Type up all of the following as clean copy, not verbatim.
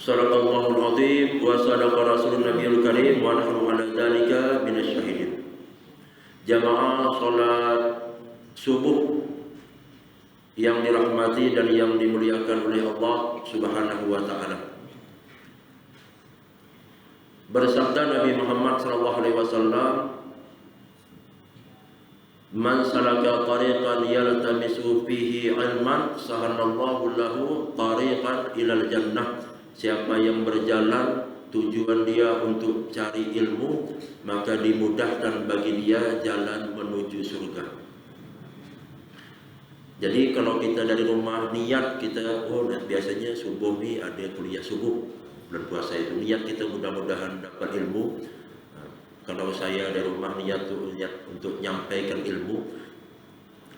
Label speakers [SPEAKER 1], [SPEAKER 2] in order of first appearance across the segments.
[SPEAKER 1] Sadaqallahul azim wa sadaqa rasulun nabiyul karim wa nahnu ala dzalika minasyahidin. Jamaah salat subuh yang dirahmati dan yang dimuliakan oleh Allah Subhanahu wa taala. Bersabda Nabi Muhammad sallallahu alaihi wasallam, "Man salaka tariqan yaltamisu fihi ilman, sahalallahu lahu tariqan ilal jannah." Siapa yang berjalan tujuan dia untuk cari ilmu, maka dimudahkan bagi dia jalan menuju surga. Jadi kalau kita dari rumah niat kita, biasanya subuh nih ada kuliah subuh, bulan puasa itu niat kita mudah-mudahan dapat ilmu. Kalau saya dari rumah niat untuk nyampaikan ilmu.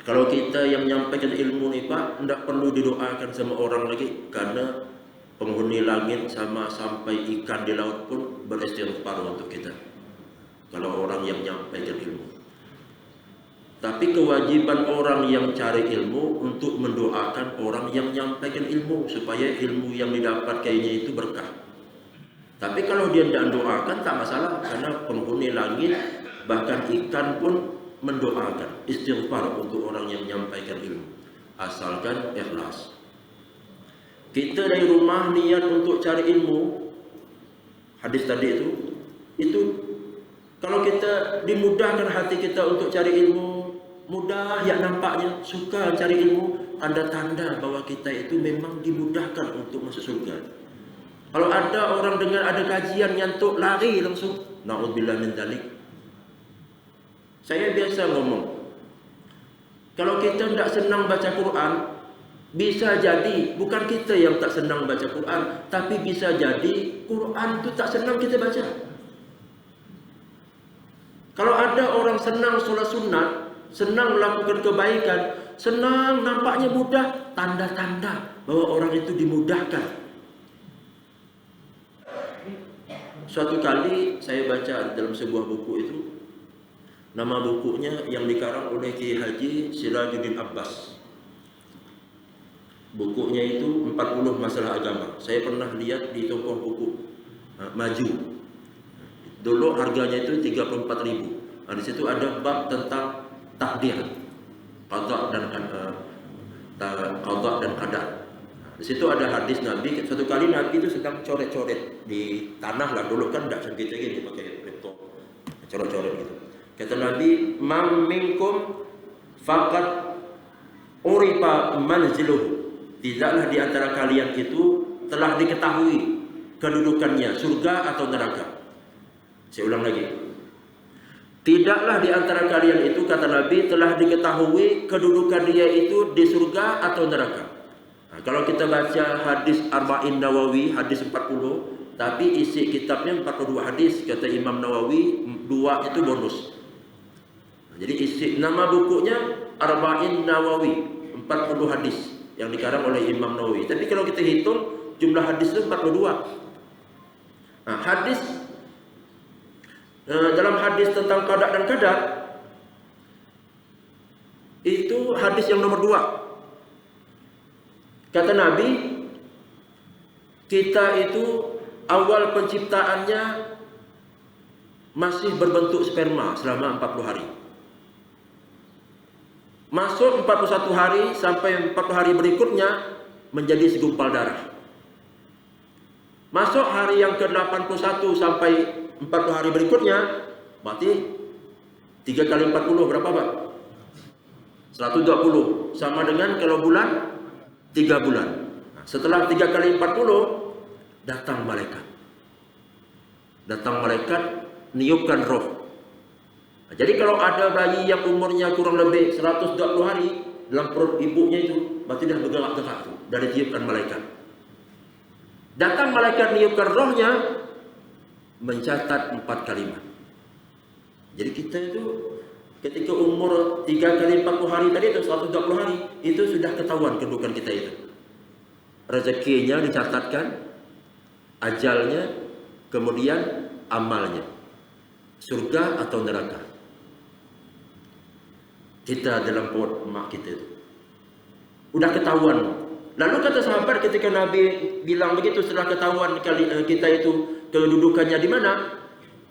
[SPEAKER 1] Kalau kita yang nyampaikan ilmu nih Pak, tidak perlu didoakan sama orang lagi, karena penghuni langit sama sampai ikan di laut pun beristighfar untuk kita. Kalau orang yang nyampaikan ilmu. Tapi kewajiban orang yang cari ilmu untuk mendoakan orang yang nyampaikan ilmu supaya ilmu yang didapat kayaknya itu berkah. Tapi kalau dia tidak doakan tak masalah, karena penghuni langit bahkan ikan pun mendoakan istighfar untuk orang yang menyampaikan ilmu, asalkan ikhlas. Kita dari rumah niat untuk cari ilmu, hadis tadi itu kalau kita dimudahkan hati kita untuk cari ilmu, mudah ya nampaknya, suka cari ilmu, tanda-tanda bahwa kita itu memang dimudahkan untuk masuk surga. Kalau ada orang dengar ada kajian nyantuk lari langsung, naudzubillah min dzalik. Saya biasa ngomong, kalau kita tidak senang baca Quran, bisa jadi bukan kita yang tak senang baca Quran, tapi bisa jadi Quran itu tak senang kita baca. Kalau ada orang senang sholat sunat, senang melakukan kebaikan, senang nampaknya mudah, tanda-tanda bahwa orang itu dimudahkan. Suatu kali saya baca dalam sebuah buku itu, nama bukunya yang dikarang oleh Kiai Haji Sirajuddin Abbas. Bukunya itu 40 masalah agama. Saya pernah lihat di toko buku Maju. Dulu harganya itu 34.000. Di situ ada bab tentang takdir, qada dan qadar. Di situ ada hadis Nabi. Suatu kali Nabi itu sedang coret-coret di tanah lah, dulu kan tidak segitu gini pakai laptop, coret-coret gitu. Kata Nabi, "Mam minkum faqad urifa manziluhu." Tidaklah di antara kalian itu telah diketahui kedudukannya, surga atau neraka. Saya ulang lagi. Tidaklah di antara kalian itu, kata Nabi, telah diketahui kedudukan dia itu di surga atau neraka. Nah, kalau kita baca hadis Arba'in Nawawi, hadis 40, tapi isi kitabnya 42 hadis, kata Imam Nawawi, 2 itu bonus. Nah, jadi isi nama bukunya Arba'in Nawawi, 40 hadis yang dikarang oleh Imam Nawawi. Tapi kalau kita hitung jumlah hadis itu 42. Nah, dalam hadis tentang qada dan qadar itu hadis yang nomor 2. Kata Nabi, kita itu awal penciptaannya masih berbentuk sperma selama 40 hari. Masuk 41 hari sampai 40 hari berikutnya menjadi segumpal darah. Masuk hari yang ke-81 sampai 40 hari berikutnya, berarti 3 kali 40 berapa Pak? 120. Sama dengan kalau bulan, 3 bulan. Nah, setelah 3 kali 40, datang malaikat. Datang malaikat, niupkan roh. Jadi kalau ada bayi yang umurnya kurang lebih 120 hari dalam perut ibunya itu, berarti dah bergerak-gerak tuh dari tiupkan malaikat. Datang malaikat niupkan rohnya, mencatat 4 kalimat. Jadi kita itu ketika umur 3 kali 40 hari tadi itu 120 hari, itu sudah ketahuan kedudukan kita itu. Rezekinya dicatatkan, ajalnya, kemudian amalnya. Surga atau neraka. Kita dalam perut emak kita itu udah ketahuan Lalu kata sahabat ketika Nabi bilang begitu setelah ketahuan kita itu kedudukannya di mana,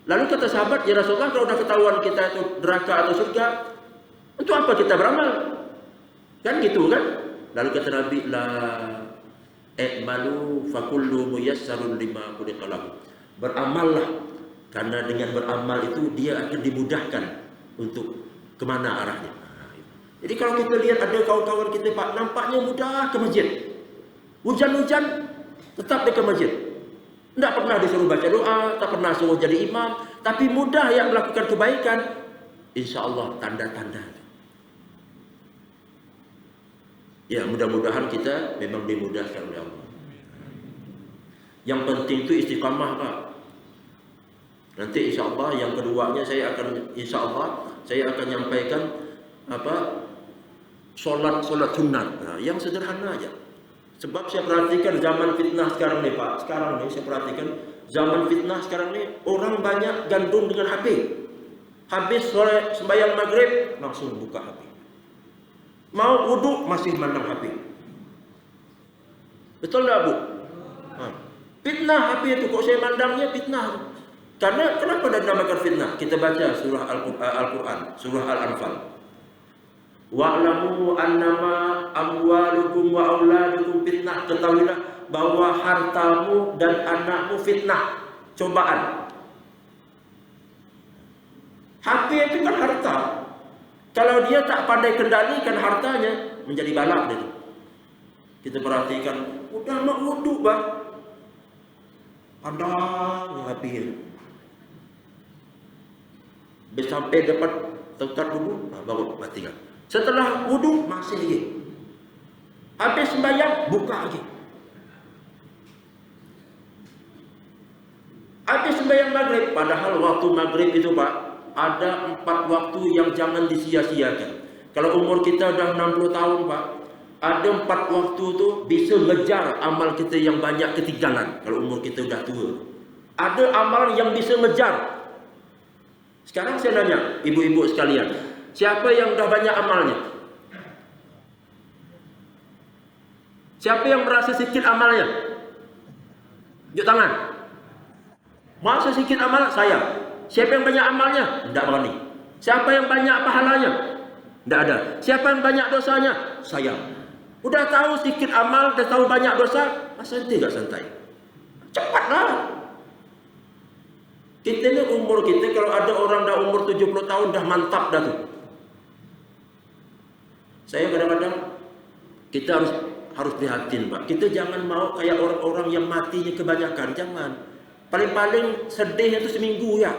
[SPEAKER 1] lalu kata sahabat, ya Rasulullah, kalau udah ketahuan kita itu neraka atau surga, untuk apa kita beramal? Kan gitu kan? Lalu kata Nabi, la i'malu fakullu muyassarun lima khuliqa lahu. Beramallah, karena dengan beramal itu dia akan dimudahkan untuk kemana arahnya. Jadi kalau kita lihat ada kawan-kawan kita Pak, nampaknya mudah ke masjid. Hujan-hujan tetap dia ke masjid. Tidak pernah disuruh baca doa, tak pernah suruh jadi imam, tapi mudah yang melakukan kebaikan. Insya Allah tanda-tanda. Ya, mudah-mudahan kita memang dimudahkan oleh Allah. Yang penting itu istiqamah, Pak. Nanti insya Allah yang keduanya saya akan nyampaikan sholat sunat, yang sederhana aja. Sebab saya perhatikan zaman fitnah sekarang nih Pak, saya perhatikan zaman fitnah sekarang nih, orang banyak gandung dengan HP. Habis sore sembahyang maghrib langsung buka HP. Mau wudhu masih mandang HP. Betul nggak Bu? Fitnah HP itu, kok saya mandangnya fitnah. Karena kenapa dinamakan fitnah? Kita baca surah Al-Quran, surah Al-Anfal. Wa'lamu annama amwalukum wa auladukum fitnah. Ketahuilah bahwa hartamu dan anakmu fitnah, cobaan. HP itu kan harta. Kalau dia tak pandai kendalikan hartanya, menjadi balak dia. Kita perhatikan, udah mau wudhu Bang, pandang HP ini. Sampai dapat tempat wudhu, baru matikan. Setelah wudhu masih lagi. Habis sembahyang buka lagi. Habis sembahyang maghrib, padahal waktu maghrib itu Pak, ada 4 waktu yang jangan disia-siakan. Kalau umur kita udah 60 tahun Pak, ada 4 waktu itu bisa ngejar amal kita yang banyak ketinggalan. Kalau umur kita udah tua, ada amal yang bisa ngejar. Sekarang saya nanya ibu-ibu sekalian, siapa yang udah banyak amalnya? Siapa yang merasa sedikit amalnya? Tunjuk tangan. Masa sedikit amal? Saya. Siapa yang banyak amalnya? Tidak berani. Siapa yang banyak pahalanya? Tidak ada. Siapa yang banyak dosanya? Saya. Udah tahu sedikit amal, udah tahu banyak dosa, santai gak santai? Cepatlah. Kita ini umur kita, kalau ada orang dah umur 70 tahun dah mantap dah tuh. Saya kadang-kadang kita harus prihatin Pak. Kita jangan mau kayak orang-orang yang matinya kebanyakan, jangan. Paling-paling sedih itu seminggu ya.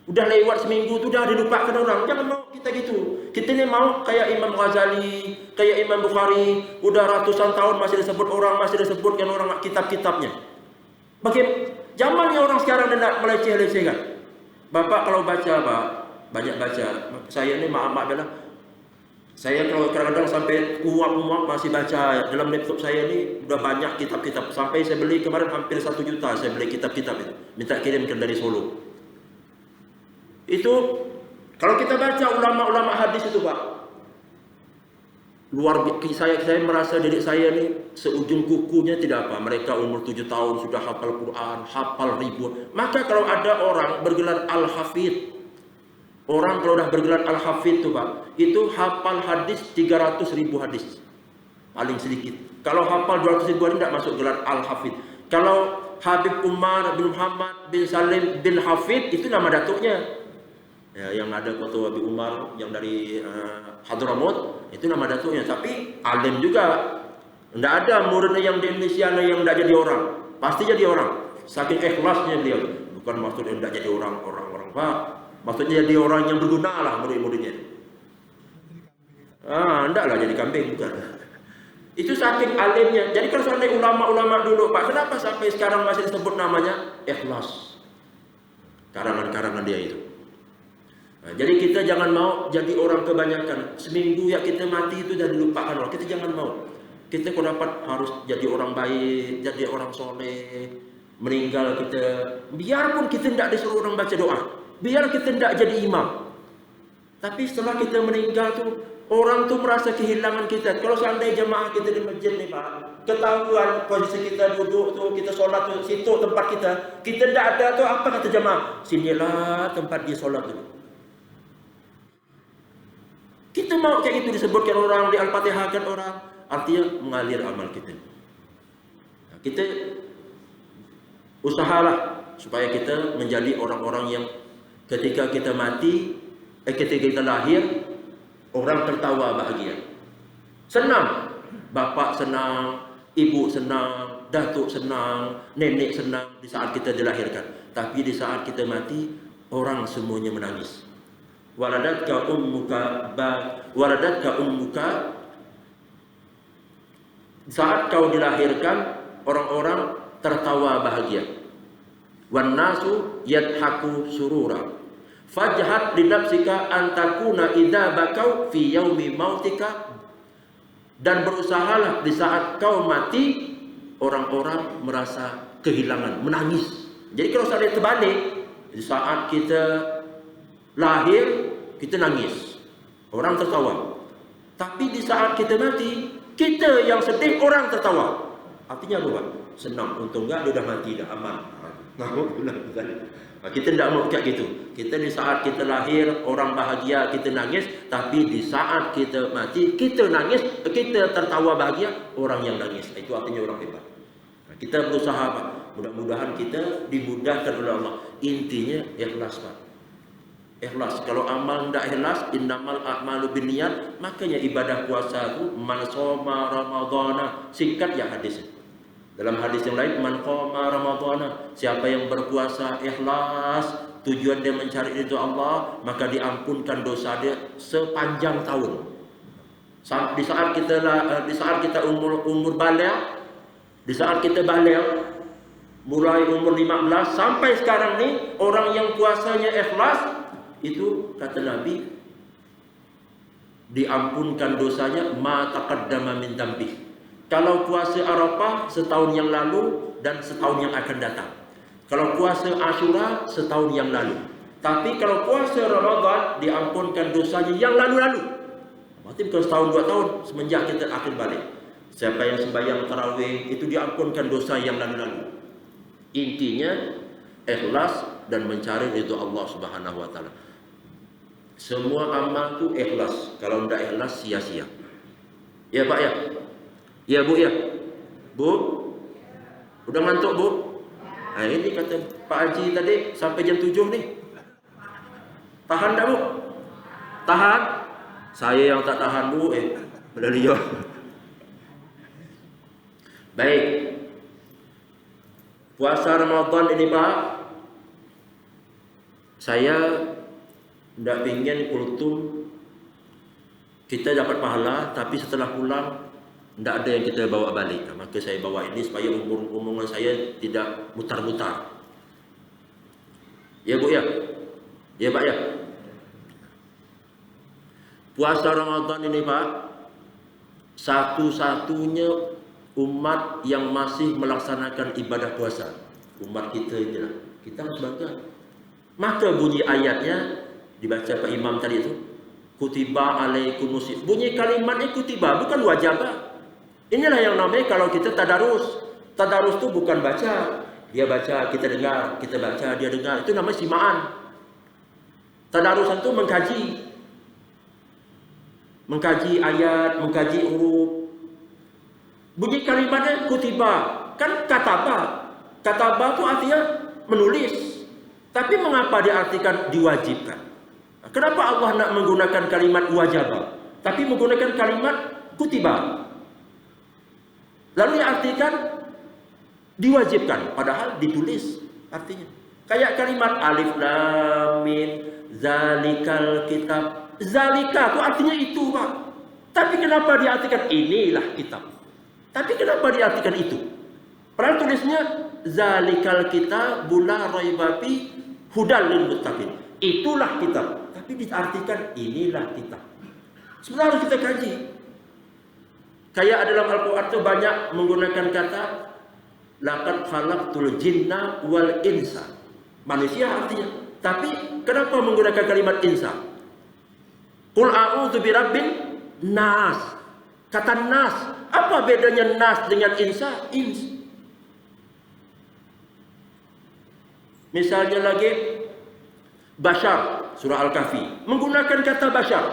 [SPEAKER 1] Udah lewat seminggu itu udah dilupakan orang. Jangan mau kita gitu. Kita ini mau kayak Imam Ghazali, kayak Imam Bukhari, udah ratusan tahun masih disebut orang, masih disebutkan orang kitab-kitabnya. Bagaimana? Zamannya orang sekarang tidak meleceh-lecehkan. Bapak kalau baca Pak, banyak baca. Saya ini maaf bilang, saya kalau kadang-kadang sampai uap masih baca. Dalam laptop saya ini udah banyak kitab-kitab. Sampai saya beli kemarin hampir 1 juta saya beli kitab-kitab itu. Minta kirimkan dari Solo. Itu kalau kita baca ulama-ulama hadis itu Pak, luar biasa. Saya merasa diri saya ini seujung kukunya tidak apa. Mereka umur 7 tahun sudah hafal Quran, hafal ribuan. Maka kalau ada orang bergelar Al-Hafidh, orang kalau udah bergelar Al-Hafidh itu Pak, itu hafal hadis 300.000 hadis. Paling sedikit. Kalau hafal 200.000 hadis tidak masuk gelar Al-Hafidh. Kalau Habib Umar bin Muhammad bin Salim bin Hafidh, itu nama datuknya. Ya, yang ada foto Habib Umar yang dari Hadramaut, itu nama datuknya. Tapi alim juga. Tidak ada muridnya yang di Indonesia yang tidak jadi orang. Pasti jadi orang. Saking ikhlasnya beliau. Bukan maksudnya tidak jadi orang Pak. Maksudnya jadi orang yang berguna lah murid-muridnya. Tidaklah jadi kambing, bukan. Itu saking alimnya. Jadi kalau sampai ulama-ulama dulu Pak, kenapa sampai sekarang masih disebut namanya ikhlas? Karangan-karangan dia itu. Nah, jadi kita jangan mau jadi orang kebanyakan. Seminggu ya kita mati itu sudah dilupakan orang. Kita jangan mau. Kita kalau dapat harus jadi orang baik, jadi orang soleh. Meninggal kita, biarpun kita tidak disuruh orang baca doa, biar kita tidak jadi imam. Tapi setelah kita meninggal tu, orang tu merasa kehilangan kita. Kalau seandainya jemaah kita di masjid ni Pak, ketahuan posisi kita duduk tu, kita solat tu, situ tempat kita tidak ada tu, apa kata jemaah? Sinilah tempat dia solat dulu. Kita mau kayak itu disebutkan orang, di Al-Fatihahkan orang, artinya mengalir amal kita. Nah, kita usahalah supaya kita menjadi orang-orang yang ketika kita mati, ketika kita lahir, orang tertawa bahagia. Senang, bapak senang, ibu senang, datuk senang, nenek senang di saat kita dilahirkan. Tapi di saat kita mati, orang semuanya menangis. Waladatka ummuka, saat kau dilahirkan, orang-orang tertawa bahagia. Wan nasu yadhaku surura. Fajhat li nafsika an takuna idza bakau fi yaumi mautika, dan berusahalah di saat kau mati orang-orang merasa kehilangan, menangis. Jadi kalau saya terbalik, di saat kita lahir kita nangis, orang tertawa. Tapi di saat kita mati, kita yang sedih, orang tertawa. Artinya apa, Pak? Senang, untung enggak dia dah mati, dah aman. Kita tidak mau kayak gitu. Kita di saat kita lahir, orang bahagia, kita nangis. Tapi di saat kita mati, kita nangis, kita tertawa bahagia, orang yang nangis. Itu artinya orang hebat. Kita berusaha, Pak. Mudah-mudahan kita dimudahkan oleh Allah. Intinya ikhlas, Pak. Ikhlas. Kalau amal tidak ikhlas, innamal a'malu binniyat, makanya ibadah puasa itu man shoma ramadhana, singkat ya hadisnya. Dalam hadis yang lain, man qama ramadhana, siapa yang berpuasa ikhlas, tujuan dia mencari ridha Allah, maka diampunkan dosa dia sepanjang tahun. Di saat kita umur baligh, di saat kita baligh, mulai umur 15 sampai sekarang ni, orang yang puasanya ikhlas, itu kata Nabi, diampunkan dosanya ma taqaddama min dzambi. Kalau puasa Arafah setahun yang lalu dan setahun yang akan datang. Kalau puasa Asyura setahun yang lalu. Tapi kalau puasa Ramadan diampunkan dosanya yang lalu-lalu. Berarti bukan setahun 2 tahun semenjak kita akhir balik. Siapa yang sembahyang tarawih itu diampunkan dosa yang lalu-lalu. Intinya ikhlas dan mencari ridha Allah Subhanahu wa taala. Semua amal itu ikhlas. Kalau tidak ikhlas sia-sia. Ya Pak ya? Ya Bu ya? Bu? Udah ngantuk Bu? Nah ini kata Pak Haji tadi sampai jam 7 nih. Tahan tak Bu? Tahan? Saya yang tak tahan Bu. Beliau. Baik. Puasa Ramadan ini Pak, saya tidak ingin kultum kita dapat pahala, tapi setelah pulang tidak ada yang kita bawa balik. Maka saya bawa ini supaya omongan saya tidak mutar-mutar. Ya Bu ya? Ya Pak ya? Puasa Ramadan ini Pak, satu-satunya umat yang masih melaksanakan ibadah puasa. Umat kita ini lah. Kita harus bangga. Maka bunyi ayatnya dibaca Pak Imam tadi itu, kutiba alaikumus, bunyi kalimatnya kutiba, bukan wajibah. Inilah yang namanya kalau kita tadarus. Tadarus itu bukan baca, dia baca, kita dengar, kita baca, dia dengar. Itu namanya simaan. Tadarus itu mengkaji. Mengkaji ayat, mengkaji huruf. Bunyi kalimatnya kutiba, kan kataba. Kataba itu artinya menulis. Tapi mengapa diartikan diwajibkan? Kenapa Allah nak menggunakan kalimat wajibah, tapi menggunakan kalimat kutiba? Lalu diartikan diwajibkan, padahal ditulis artinya. Kayak kalimat alif lam mim zalikal kitab. Zalika itu artinya itu Pak. Tapi kenapa diartikan inilah kitab? Tapi kenapa diartikan itu? Padahal tulisnya zalikal kitab la raiba fi hudal lil muttaqin. Itulah kitab. Tapi diartikan inilah kitab. Sebenarnya harus kita kaji. Kayak dalam Al-Quran itu banyak menggunakan kata laqad khalaqtul jinna wal insa. Manusia artinya. Tapi kenapa menggunakan kalimat insa? Qul a'udzu birabbin nas. Kata nas, apa bedanya nas dengan insa? Ins. Misalnya lagi Bashar, surah Al-Kahfi, menggunakan kata Bashar.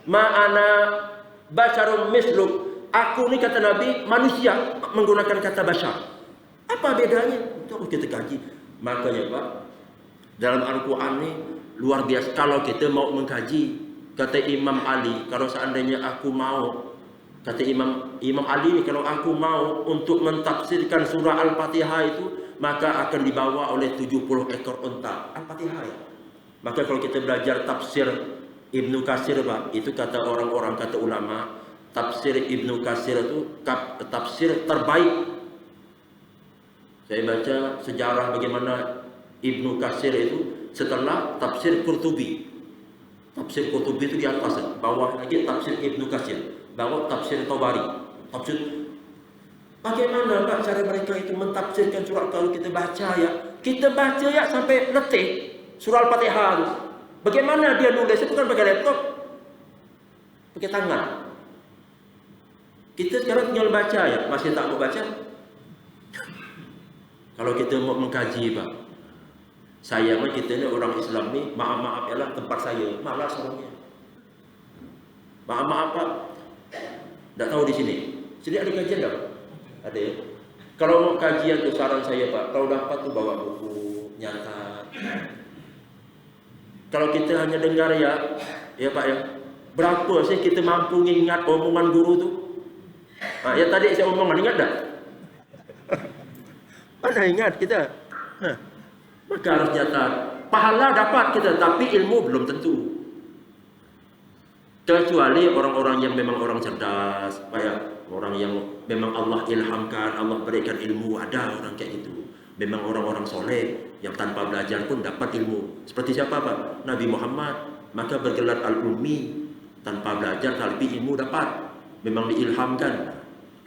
[SPEAKER 1] Ma'ana basyarum misluk. Aku ni kata Nabi manusia, menggunakan kata Bashar. Apa bedanya? Itu harus kita kaji. Makanya Pak, dalam Al-Quran ni luar biasa. Kalau kita mau mengkaji, kata Imam Ali, kalau seandainya aku mau, kata Imam Ali ni, kalau aku mau untuk mentafsirkan surah Al-Fatihah itu, maka akan dibawa oleh 70 ekor unta. Al-Fatihah ya. Maka kalau kita belajar tafsir Ibnu Katsir Pak, itu kata orang-orang, kata ulama, tafsir Ibnu Katsir itu tafsir terbaik. Saya baca sejarah bagaimana Ibnu Katsir itu setelah tafsir Qurtubi. Tafsir Qurtubi itu di atas, bawah lagi tafsir Ibnu Katsir, bawah tafsir Tabari. Tafsir bagaimana Pak cara mereka itu mentafsirkan surah? Kalau kita baca ya, kita baca ya sampai letih surah Al-Fatihah itu. Bagaimana dia nulis? Itu kan pakai laptop, pakai tangan. Kita sekarang tinggal baca ya, masih tak mau baca. Kalau kita mau mengkaji Pak, sayangnya kita ni orang Islam ni, maaf-maaf ya lah, tempat saya malas orangnya. Maaf-maaf Pak, tak tahu di sini. Sini ada kajian tak? Ada ya? Kalau mau kajian tu saran saya Pak, kalau dapat tu bawa buku, nyata. Kalau kita hanya dengar ya Pak ya, berapa sih kita mampu ingat omongan guru tu? Ya tadi saya omongan, ingat tak? Mana ingat kita? Maka harus nyata. Pahala dapat kita, tapi ilmu belum tentu. Kecuali orang-orang yang memang orang cerdas, Pak ya, orang yang memang Allah ilhamkan, Allah berikan ilmu, ada orang kayak gitu. Memang orang-orang soleh yang tanpa belajar pun dapat ilmu. Seperti siapa Pak? Nabi Muhammad. Maka bergelar al-ummi, tanpa belajar tapi ilmu dapat. Memang diilhamkan.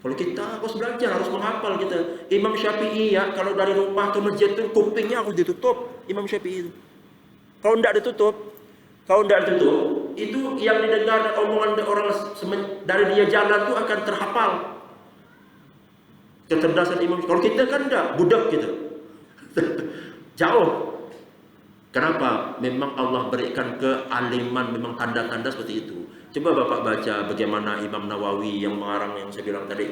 [SPEAKER 1] Kalau kita harus belajar, harus menghafal kita. Imam Syafi'i ya, kalau dari rumah ke masjid itu kupingnya harus ditutup. Imam Syafi'i itu. Kalau tidak ditutup, itu yang didengar omongan orang dari dia jalan itu akan terhafal. Kecerdasan Imam. Kalau kita kan enggak, budak gitu. Jauh. Kenapa? Memang Allah berikan kealiman, memang tanda-tanda seperti itu. Coba Bapak baca bagaimana Imam Nawawi yang mengarang yang saya bilang tadi,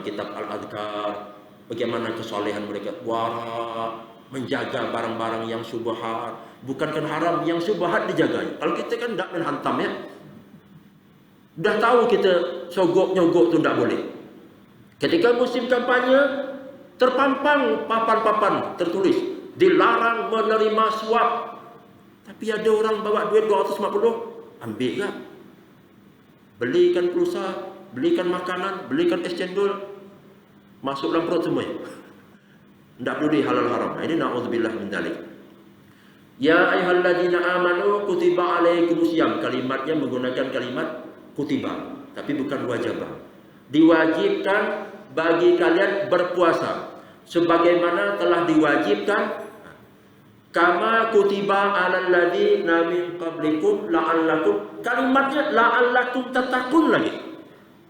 [SPEAKER 1] kitab Al-Adhkar, bagaimana kesolehan mereka, wara, menjaga barang-barang yang syubhat, bukankan haram, yang syubhat dijaga. Kalau kita kan tidak menhantam ya. Dah tahu kita sogok-nyogok itu tidak boleh. Ketika musim kampanye, terpampang papan-papan tertulis, dilarang menerima suap. Tapi ada orang bawa duit 250, ambil lah. Belikan pulsa, belikan makanan, belikan es cendol, masuk dalam perut semua. Tidak boleh halal haram. Ini na'udzubillah min dzalik. Ya ayyuhalladzina amanu kutiba alaikumusiyam. Kalimatnya menggunakan kalimat kutiba, tapi bukan wajibah. Diwajibkan bagi kalian berpuasa sebagaimana telah diwajibkan kama kutiba alal ladzina min qablikum la'allakum. Kalimatnya la'allakum tattaqun lagi.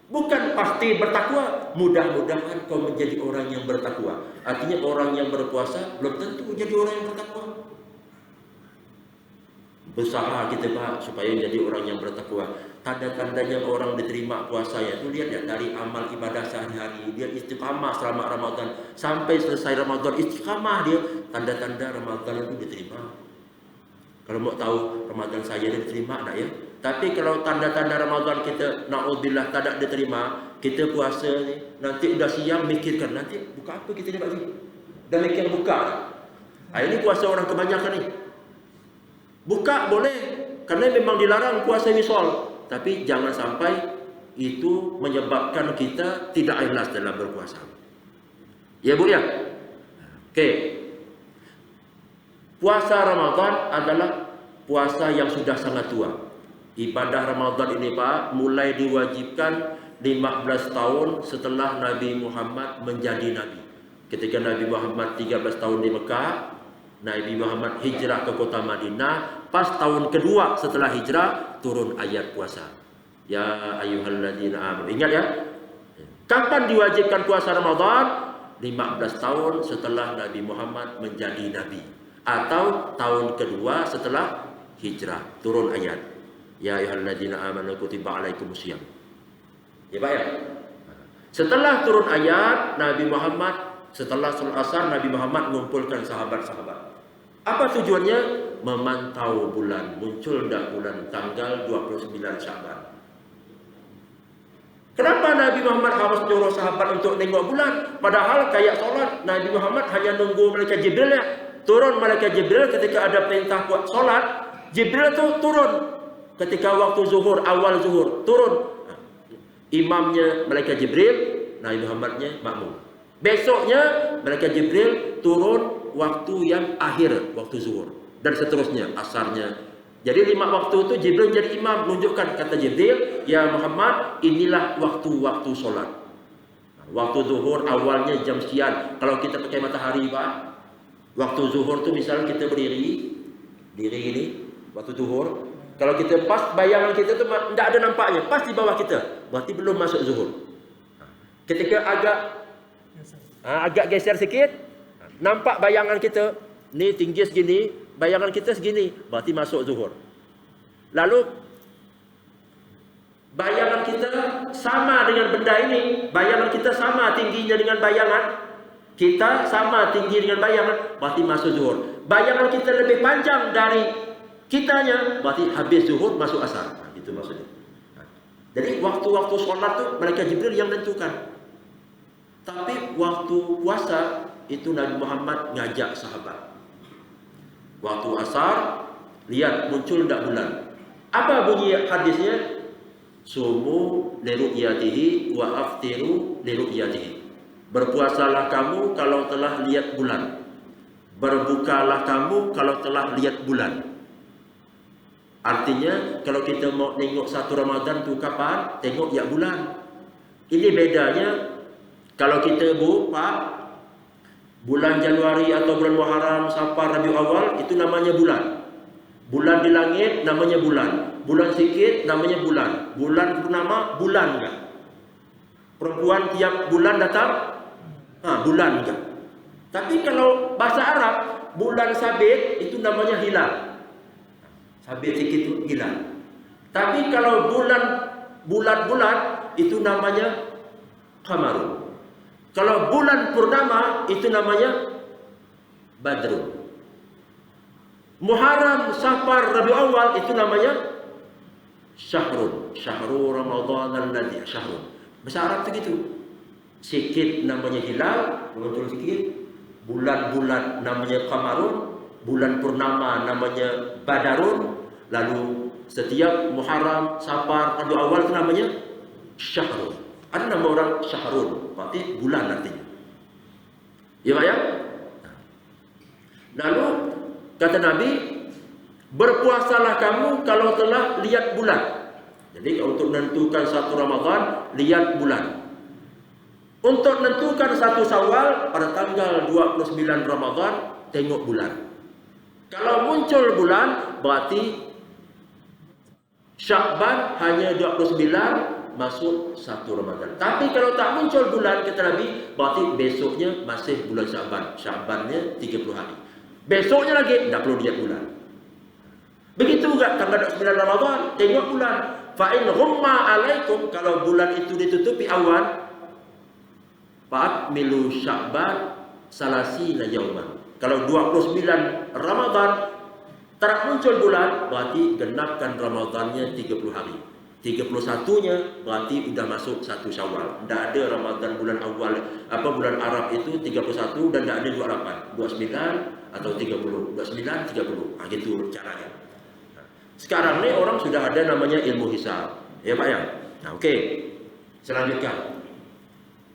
[SPEAKER 1] Bukan pasti bertakwa, mudah-mudahan kau menjadi orang yang bertakwa. Artinya orang yang berpuasa belum tentu jadi orang yang bertakwa. Berusaha kita Pak supaya jadi orang yang bertakwa. Tanda-tandanya orang diterima puasanya itu lihat ya, dari amal ibadah sehari-hari, dia istiqamah selama Ramadan sampai selesai Ramadan, istiqamah dia. Tanda-tanda Ramadan itu diterima. Kalau mau tahu Ramadan saya diterima ada ya. Tapi kalau tanda-tanda Ramadan kita naudzubillah tidak diterima, kita puasa ni nanti udah siang mikirkan nanti buka apa kita ni Pak Ji. Dah mikir buka. Ini puasa orang kebanyakan ni. Buka boleh, karena memang dilarang puasa wisol. Tapi jangan sampai itu menyebabkan kita tidak ikhlas dalam berpuasa. Ya Bu ya? Oke. Puasa Ramadan adalah puasa yang sudah sangat tua. Ibadah Ramadan ini Pak mulai diwajibkan 15 tahun setelah Nabi Muhammad menjadi Nabi. Ketika Nabi Muhammad 13 tahun di Mekah, Nabi Muhammad hijrah ke kota Madinah, Pas tahun kedua setelah hijrah turun ayat puasa. Ya ayyuhalladzina amanu. Ingat ya. Kapan diwajibkan puasa Ramadan? 15 tahun setelah Nabi Muhammad menjadi nabi, atau tahun kedua setelah hijrah turun ayat. Ya ayyuhalladzina amanu kutiba alaikumusiyam. Ya Pak ya. Setelah turun ayat, Nabi Muhammad setelah sholat asar, Nabi Muhammad mengumpulkan sahabat-sahabat. Apa tujuannya? Memantau bulan, muncul dah bulan tanggal 29 Sya'ban. Kenapa Nabi Muhammad harus nyuruh sahabat untuk tengok bulan? Padahal kayak sholat, Nabi Muhammad hanya nunggu malaikat Jibril ya. Turun malaikat Jibril ketika ada perintah buat sholat. Jibril tu turun ketika waktu zuhur, awal zuhur, turun. Imamnya malaikat Jibril, Nabi Muhammadnya makmum. Besoknya malaikat Jibril turun waktu yang akhir, waktu zuhur, dan seterusnya, asarnya. Jadi 5 waktu itu Jibril jadi imam, menunjukkan, kata Jibril, ya Muhammad, inilah waktu-waktu sholat. Waktu zuhur awalnya jam sekian. Kalau kita pakai matahari Pak, waktu zuhur tu misalnya kita berdiri ini, waktu zuhur. Kalau kita pas bayangan kita tu tidak ada nampaknya, pas di bawah kita, berarti belum masuk zuhur. Ketika agak geser sikit, nampak bayangan kita, ni tinggi segini, bayangan kita segini, berarti masuk zuhur. Lalu bayangan kita sama dengan benda ini, bayangan kita sama tingginya dengan bayangan kita, sama tinggi dengan bayangan, berarti masuk zuhur. Bayangan kita lebih panjang dari kitanya, berarti habis zuhur masuk asar. Itu maksudnya. Jadi waktu-waktu sholat tu malaikat Jibril yang menentukan. Tapi waktu puasa itu Nabi Muhammad ngajak sahabat. Waktu asar, lihat muncul tak bulan. Apa bunyi hadisnya? Sumu liru'yatihi wa aftiru liru'yatihi. Berpuasalah kamu kalau telah lihat bulan. Berbukalah kamu kalau telah lihat bulan. Artinya kalau kita mau tengok satu Ramadan tu kapan? Tengok ya bulan. Ini bedanya kalau kita Pak, bulan Januari atau bulan Muharram, Safar, Rabiul Awal itu namanya bulan. Bulan di langit namanya bulan. Bulan sikit namanya bulan. Bulan purnama bulan enggak? Perempuan tiap bulan datang? Bulan enggak? Tapi kalau bahasa Arab, bulan sabit itu namanya hilal. Sabit sikit itu hilal. Tapi kalau bulan-bulan itu namanya qamarun. Kalau bulan purnama itu namanya badrun. Muharram, Safar, Rabiul Awal itu namanya syahrun. Syahrul Ramadan alladzi syahrun. Bahasa Arab itu gitu. Sikit namanya hilal, muncul sikit. Bulan-bulan namanya qamarun, bulan purnama namanya badarun. Lalu setiap Muharram, Safar, Rabiul Awal itu namanya syahrun. Ada nama orang syahrun, berarti bulan artinya. Ya Pak ya? Lalu kata Nabi, berpuasalah kamu kalau telah lihat bulan. Jadi untuk menentukan satu Ramadan, lihat bulan. Untuk menentukan satu Syawal, pada tanggal 29 Ramadan, tengok bulan. Kalau muncul bulan, berarti Sya'ban hanya 29, masuk satu Ramadan. Tapi kalau tak muncul bulan, kata Nabi, berarti besoknya masih bulan Sya'ban. Sya'bannya 30 hari. Besoknya lagi, tak perlu lihat bulan. Begitu juga tanggal 29 Ramadan, tengok bulan. Fa'in ghumma alaikum, kalau bulan itu ditutupi awan, fa'akmilu Sya'ban salasina yauman. Kalau 29 Ramadan tak muncul bulan, berarti genapkan Ramadannya 30 hari. 31-nya berarti sudah masuk satu Syawal. Tidak ada Ramadan bulan awal, bulan Arab itu 31 dan tidak ada 28, 29 atau 30, 29, 30. Gitu caranya. Sekarang ni orang sudah ada namanya ilmu hisab. Ya Pak ya? Okey. Selanjutnya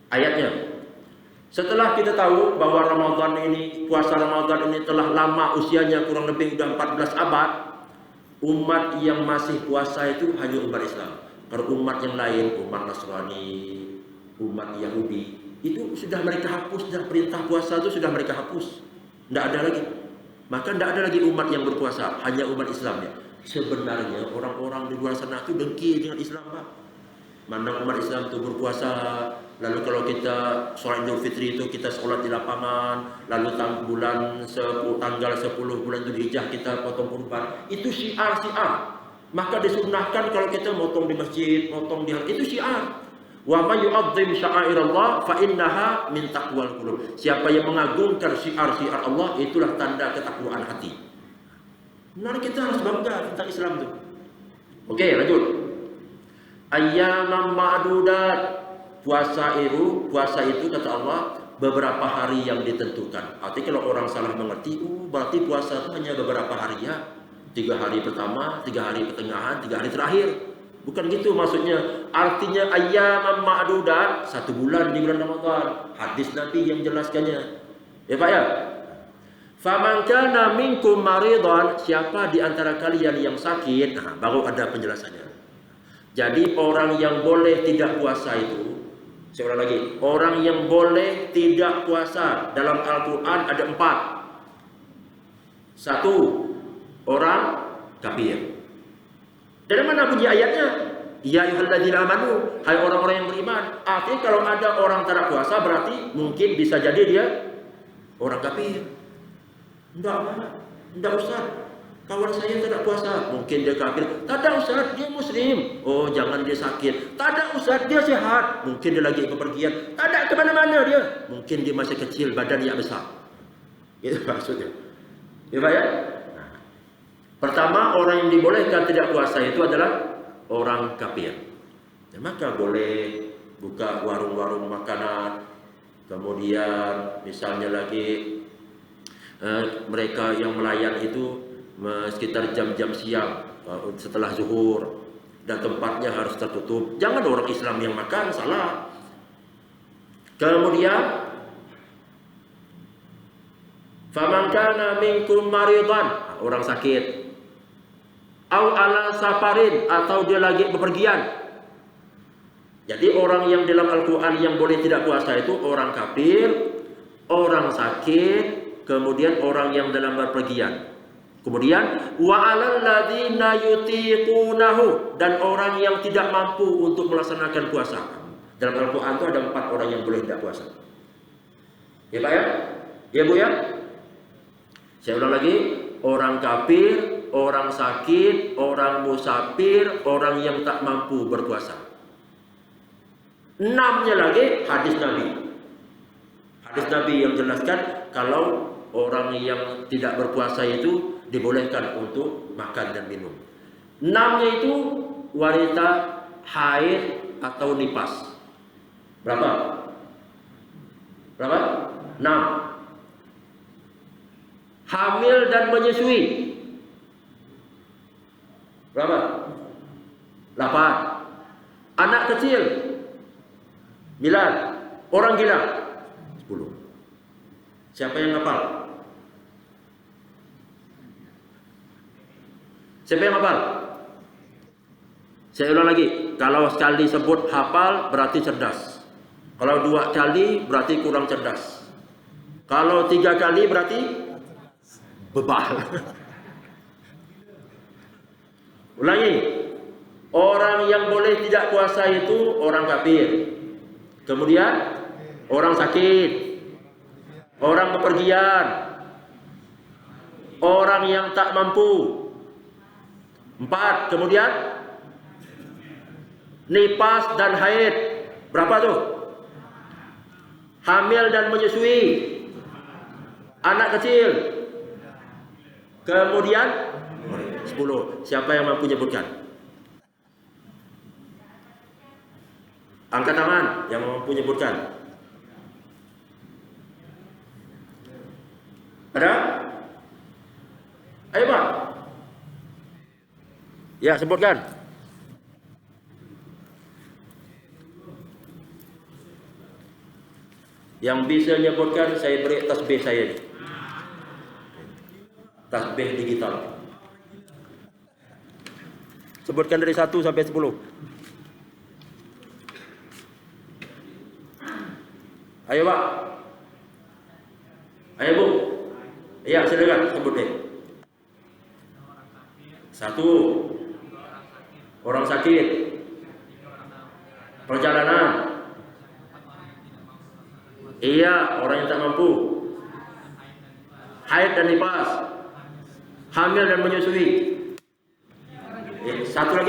[SPEAKER 1] ayatnya. Setelah kita tahu bahwa Ramadan ini, puasa Ramadan ini telah lama usianya, kurang lebih sudah 14 abad, umat yang masih puasa itu hanya umat Islam. Kalau umat yang lain, umat Nasrani, umat Yahudi, itu sudah mereka hapus, dan perintah puasa itu sudah mereka hapus. Tidak ada lagi. maka tidak ada lagi umat yang berpuasa, hanya umat Islam ya. Sebenarnya orang-orang di luar sana itu dengki dengan Islam, Pak. Mana umat Islam itu berpuasa, lalu kalau kita sholat Idul Fitri itu kita sholat di lapangan, lalu tanggal 10 bulan Dzulhijjah kita potong kurban, itu syiar. Maka disunnahkan kalau kita motong di masjid, motong di itu syiar. Wa may yu'azzim sya'airallah fa innaha min taqwal qulub. Siapa yang mengagungkan syiar-syiar Allah, itulah tanda ketakwaan hati. Benar, kita harus bangga tentang Islam itu. Oke, lanjut. Ayyaman ma'dudat. Puasa itu kata Allah beberapa hari yang ditentukan. Artinya kalau orang salah mengerti, berarti puasa itu hanya beberapa hari ya. 3 hari pertama, 3 hari pertengahan, 3 hari terakhir. Bukan gitu maksudnya. Artinya ayyaman ma'dudat, 1 bulan di bulan Ramadan. Hadis Nabi yang jelaskannya. Ya Pak ya? Faman kana minkum maridan, siapa di antara kalian yang sakit, nah, baru ada penjelasannya. Jadi orang yang boleh tidak puasa itu, saya ulang lagi, orang yang boleh tidak puasa dalam Al-Quran ada 4. 1, orang kafir. Dari mana bunyi ayatnya? Ya ayyuhalladzina amanu, hai orang-orang yang beriman. Artinya kalau ada orang tidak puasa berarti mungkin bisa jadi dia orang kafir. Enggak Ustaz. Kawan saya tidak puasa, mungkin dia kafir. Tidak Ustaz, dia muslim. Oh, jangan dia sakit. Tidak Ustaz, dia sehat. Mungkin dia lagi bepergian. Tidak kemana-mana dia. Mungkin dia masih kecil, badannya besar. Itu maksudnya. Ya Pak ya? Nah, pertama, orang yang dibolehkan tidak puasa itu adalah orang kafir. Dan maka boleh buka warung-warung makanan. Kemudian misalnya lagi mereka yang melayan itu sekitar jam-jam siang setelah zuhur, dan tempatnya harus tertutup. Jangan orang Islam yang makan, salah. Kemudian faman kana minkum maridan, orang sakit, au ala safarin, atau dia lagi bepergian. Jadi orang yang dalam Al-Quran yang boleh tidak puasa itu orang kafir, orang sakit, kemudian orang yang dalam bepergian. Kemudian wa 'alal ladzina yutiqunahu, dan orang yang tidak mampu untuk melaksanakan puasa. Dalam Al-Qur'an itu ada 4 orang yang boleh tidak puasa. Ya Pak ya? Ya Bu ya? Saya ulang lagi, orang kafir, orang sakit, orang musafir, orang yang tak mampu berpuasa. 6-nya lagi hadis Nabi. Hadis Nabi yang jelaskan kalau orang yang tidak berpuasa itu dibolehkan untuk makan dan minum. 6-nya itu wanita haid atau nifas. Berapa? 6. Hamil dan menyusui. Berapa? 8. Anak kecil. 9. Orang gila. 10. Siapa yang hafal? Siapa yang hafal? Saya ulang lagi. Kalau sekali sebut hafal berarti cerdas. Kalau 2 kali berarti kurang cerdas. Kalau 3 kali berarti bebal. Ulangi. Orang yang boleh tidak puasa itu orang kafir. Kemudian orang sakit, orang bepergian, orang yang tak mampu. 4. Kemudian nifas dan haid. Berapa tuh? Hamil dan menyusui. Anak kecil. Kemudian 10. Siapa yang mampu nyebutkan? Angkat tangan yang mampu nyebutkan. Ada? Ayo Pak. Ya, sebutkan. Yang bisa menyebutkan saya beri tasbih saya ini. Tasbih digital. Sebutkan dari 1 sampai 10. Ayo Pak. Ayo Bu. Ya, silakan sebut deh. Satu, orang sakit, perjalanan. Iya, orang yang tak mampu. Haid dan nifas, hamil dan menyusui. Satu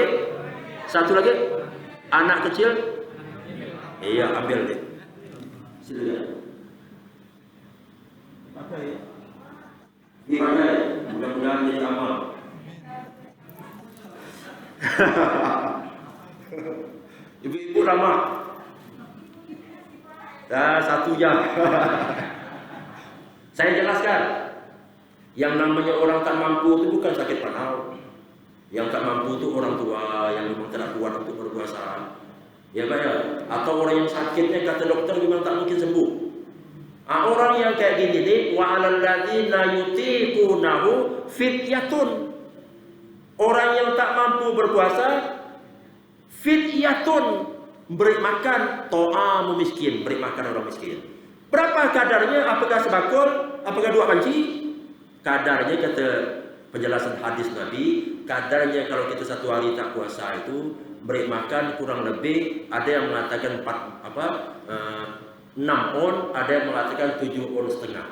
[SPEAKER 1] lagi, anak kecil. Iya, ambil deh. Silakan. Apa ya? Gimana ya? Mudah-mudahan jadi amal. Ibu-ibu lama. Dah 1 jam. Saya jelaskan. Yang namanya orang tak mampu itu bukan sakit panau. Yang tak mampu itu orang tua yang memang tidak kuat untuk berpuasa. Ya Pak ya. Atau orang yang sakitnya kata dokter memang tak mungkin sembuh. Orang yang kayak gini nih, wa 'alal ladzina yutiqunahu fidyatun. Orang yang tak mampu berpuasa, fidyatun, beri makan ta'amu miskin, beri makan orang miskin. Berapa kadarnya? Apakah sebakul? Apakah 2 panci? Kadarnya kata penjelasan hadis Nabi, kadarnya kalau kita 1 hari tak puasa itu beri makan kurang lebih, ada yang mengatakan 6 on, ada yang mengatakan 7 on setengah.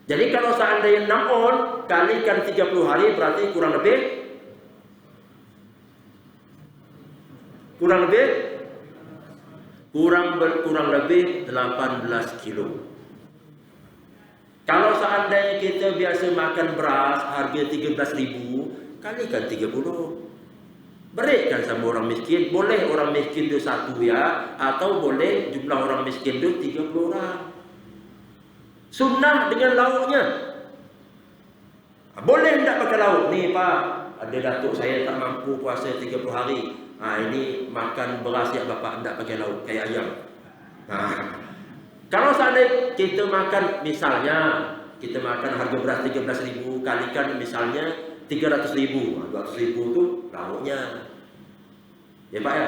[SPEAKER 1] Jadi kalau seandainya 6 on kalikan 30 hari berarti kurang lebih 18 kilo. Kalau seandainya kita biasa makan beras harga 13.000, kalikan 30. Berikan sama orang miskin. Boleh orang miskin itu 1 ya, atau boleh jumlah orang miskin itu 30 orang. Sunnah dengan lauknya. Boleh tidak pakai lauk? Nih Pak, ada datuk saya tak mampu puasa 30 hari. Ini makan beras ya Bapak, tidak pakai lauk, kayak ayam. Kalau seandainya kita makan, misalnya kita makan harga beras 13.000, kalikan misalnya 300.000, 200.000 itu lauknya. Ya Pak ya.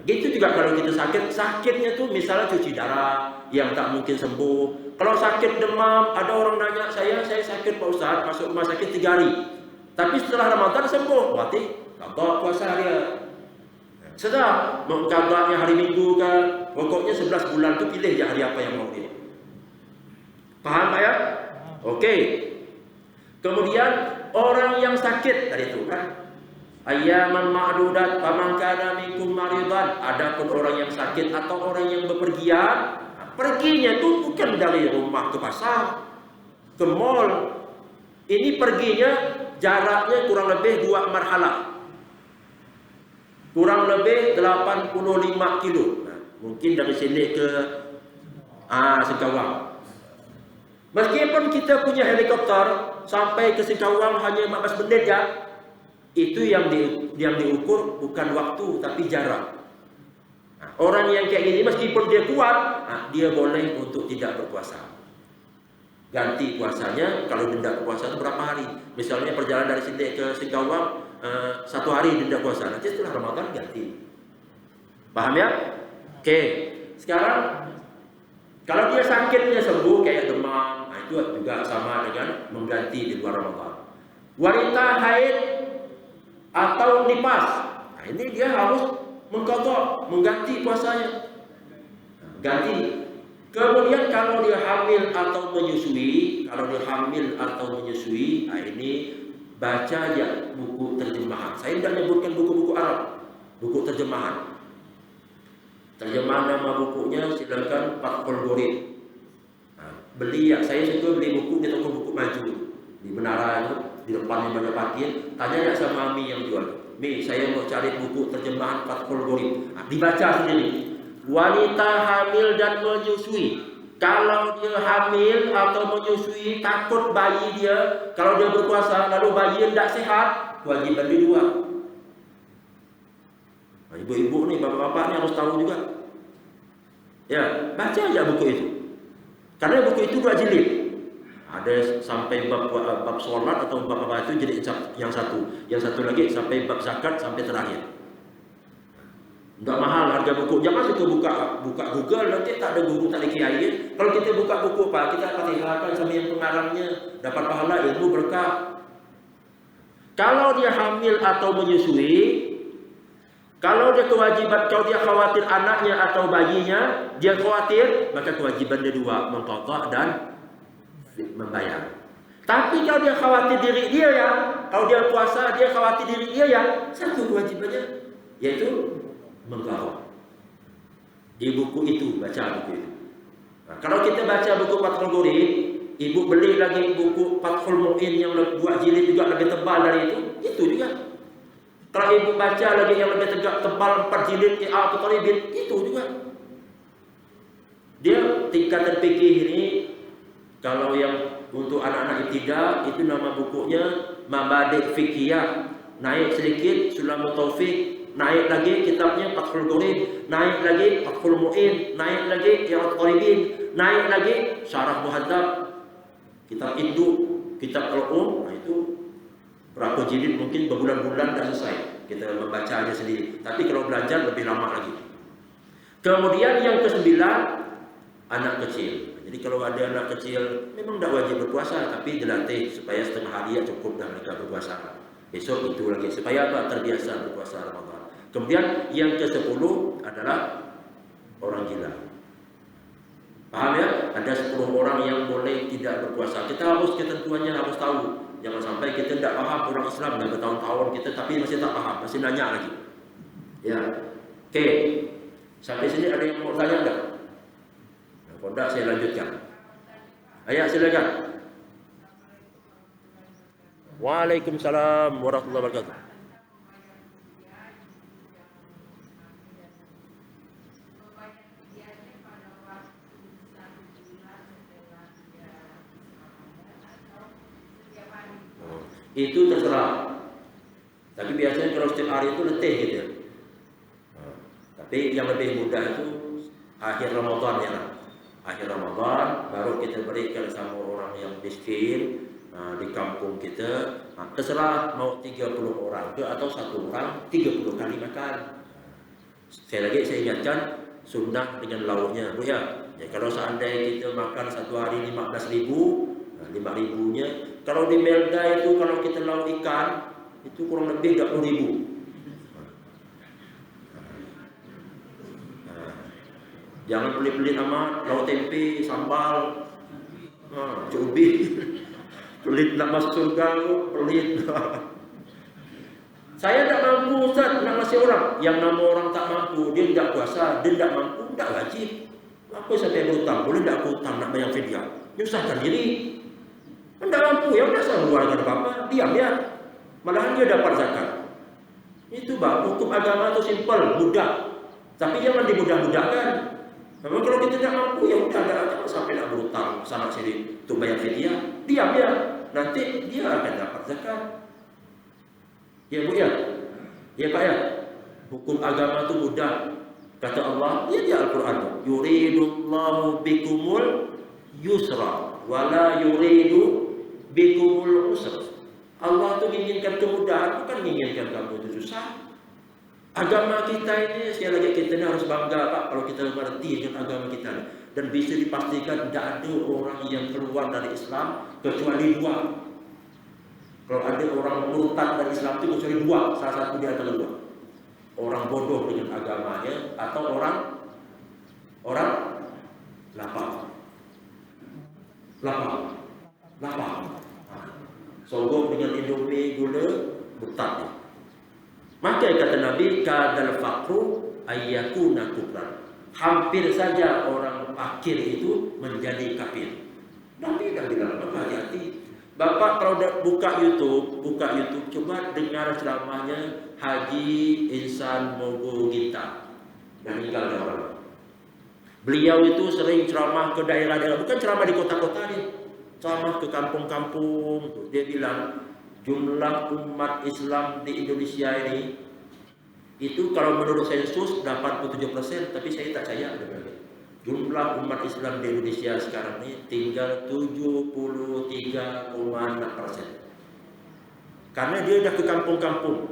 [SPEAKER 1] Gitu juga kalau kita sakit, sakitnya tuh misalnya cuci darah yang tak mungkin sembuh. Kalau sakit demam, ada orang nanya saya sakit Pak Ustaz, masuk rumah sakit 3 hari. Tapi setelah Ramadan sembuh, berarti qada puasa dia. Sudah, mau qadanya hari Minggu kan, pokoknya 11 bulan tuh pilih ya hari apa yang mau dia. Paham Pak ya? Oke. Kemudian orang yang sakit tadi itu kan, ayyaman ma'dudat faman kana minkum maridan. Adapun orang yang sakit atau orang yang bepergian, perginya itu bukan dari rumah ke pasar, ke mall. Ini perginya jaraknya kurang lebih 2 marhalah. Kurang lebih 85 kilo. Mungkin dari sini ke Singkawang. Meskipun kita punya helikopter sampai ke Singkawang hanya 15 menit ya. Itu yang diukur bukan waktu tapi jarak. Orang yang kayak gini meskipun dia kuat, dia boleh untuk tidak berpuasa. Ganti puasanya kalau tidak puasa itu berapa hari. Misalnya perjalanan dari sini ke Singkawang 1 hari tidak puasa, nanti setelah Ramadan ganti. Paham ya? Oke. Sekarang kalau dia sakitnya sembuh kayak demam, itu juga sama dengan mengganti di luar Ramadan. Wanita haid atau nifas, ini dia harus mengqadha, mengganti puasanya. Ganti. Kemudian kalau dia hamil atau menyusui, ini baca ya buku terjemahan. Saya tidak menyebutkan buku-buku Arab, buku terjemahan. Terjemahan nama bukunya silakan Fathul Gharib. Beli ya, saya suka beli buku di toko buku maju di menara itu, di depannya banyak parkir. Tanya ya sama Mi yang jual. Mi, saya mau cari buku terjemahan Fathul Gharib. Dibaca sendiri. Wanita hamil dan menyusui. Kalau dia hamil atau menyusui, takut bayi dia, kalau dia berpuasa lalu bayi tidak sehat, kewajiban dia 2. Ibu-ibu nih, bapak-bapak nih harus tahu juga. Ya, baca aja buku itu. Karena buku itu 2 jilid. Ada sampai bab sholat atau bab apa itu jadi yang satu. Yang satu lagi sampai bab zakat sampai terakhir. Enggak mahal harga buku. Jangan suka buka Google, nanti tak ada guru, tak ada kiai. Kalau kita buka buku Pak, kita fatihahkan sama yang pengarangnya, dapat pahala, ilmu berkah. Kalau dia hamil atau menyusui, kalau dia kewajiban, kalau dia khawatir anaknya atau bayinya, dia khawatir, maka kewajiban dia dua, mengqadha dan membayar. Tapi kalau dia khawatir diri dia ya, kalau dia puasa dia khawatir diri dia ya, satu kewajibannya yaitu mengqadha. Di buku itu, baca buku itu. Nah, kalau kita baca buku Fathul Qorib, ibu beli lagi buku Fathul Mu'in yang 2 jilid juga lebih tebal dari itu juga. Kalau ibu baca lagi yang lebih tebal 4 jilid I'atul Talibin, itu juga. Dia tingkatan fikih ini, kalau yang untuk anak-anak ibtidah itu nama bukunya Mabadi' Fiqhiyah. Naik sedikit Sulamut Taufik, naik lagi kitabnya Fathul Qorib, naik lagi Fathul Mu'in, naik lagi I'atul Talibin, naik lagi Syarah Muhadzab, kitab induk, kitab Al-Um. Nah, itu berapa jilid mungkin berbulan-bulan dah selesai kita membacanya sendiri. Tapi kalau belajar lebih lama lagi. Kemudian yang ke-9, anak kecil. Jadi kalau ada anak kecil memang tidak wajib berpuasa, tapi dilatih supaya setengah hari ya cukup dah mereka berpuasa. Besok itu lagi supaya apa? Terbiasa berpuasa Ramadan. Kemudian yang ke-10 adalah orang gila. Paham ya? Ada 10 orang yang boleh tidak berpuasa. Kita harus ketentuannya harus tahu. Jangan sampai kita tidak paham, orang Islam dah bertahun-tahun kita tapi masih tak paham, masih nanya lagi. Ya. Oke. Sampai sini ada yang mau tanya enggak? Nah, kalau enggak saya lanjutkan. Ayo silakan. Waalaikumsalam warahmatullahi wabarakatuh. Itu terserah. Tapi biasanya kalau setiap hari itu letih gitu. Tapi yang lebih mudah itu akhir Ramadan ya. Akhir Ramadan baru kita berikan sama orang yang miskin di kampung kita. Terserah mau 30 orang ke atau 1 orang 30 kali makan. Saya ingatkan sunnah dengan lauknya, Bu ya. Ya kalau seandainya kita makan satu hari 15.000, 5.000-nya kalau di Melda itu kalau kita lauk ikan itu kurang lebih 30.000. Jangan pelit-pelit amat, lauk tempe, sambal, ubi, pelit nak masuk surga, pelit. Saya tak mampu Ustaz nak ngasih orang. Yang nama orang tak mampu, dia tidak puasa, dia tidak mampu, tidak wajib. Apa sampai berhutang? Boleh tidak aku hutang nak bayar fidyah? Nyusahkan diri. Tidak mampu, ya udah saya mengeluarkan apa-apa, diam ya. Malahan dia dapat zakat. Itu bang, hukum agama itu simpel, mudah. Tapi jangan dimudah-mudahkan. Memang kalau kita tidak mampu, ya udah jangan sampai nak berhutang sana sini untuk bayar fidyah. Diam ya, nanti dia akan dapat zakat. Ya Bu ya, ya Pak ya. Hukum agama itu mudah. Kata Allah, ya di Al-Quran, yuridullahu bikumul yusra, wala yuridu bikumul usra. Allah itu menginginkan kemudahan, bukan menginginkan kamu itu susah. Agama kita ini, sekali lagi kita ini harus bangga Pak, kalau kita mengerti dengan agama kita. Dan bisa dipastikan tidak ada orang yang keluar dari Islam kecuali 2. Kalau ada orang murtad dari Islam itu kecuali 2, salah satu di antara 2. Orang bodoh dengan agamanya atau orang lapar. Sogok dengan Indomie gula murtad. Maka kata Nabi, kadal faqru ayyakuna kufran. Hampir saja orang fakir itu menjadi kafir. Nabi dah bilang, hati-hati. Bapak kalau buka YouTube, coba dengar ceramahnya Haji Insan Mogo Gita. Dan meninggal orang. Beliau itu sering ceramah ke daerah-daerah, bukan ceramah di kota-kota nih, ceramah ke kampung-kampung. Dia bilang jumlah umat Islam di Indonesia ini itu kalau menurut sensus 87%, tapi saya tak percaya. Jumlah umat Islam di Indonesia sekarang ini tinggal 73,6%. Karena dia dah ke kampung-kampung.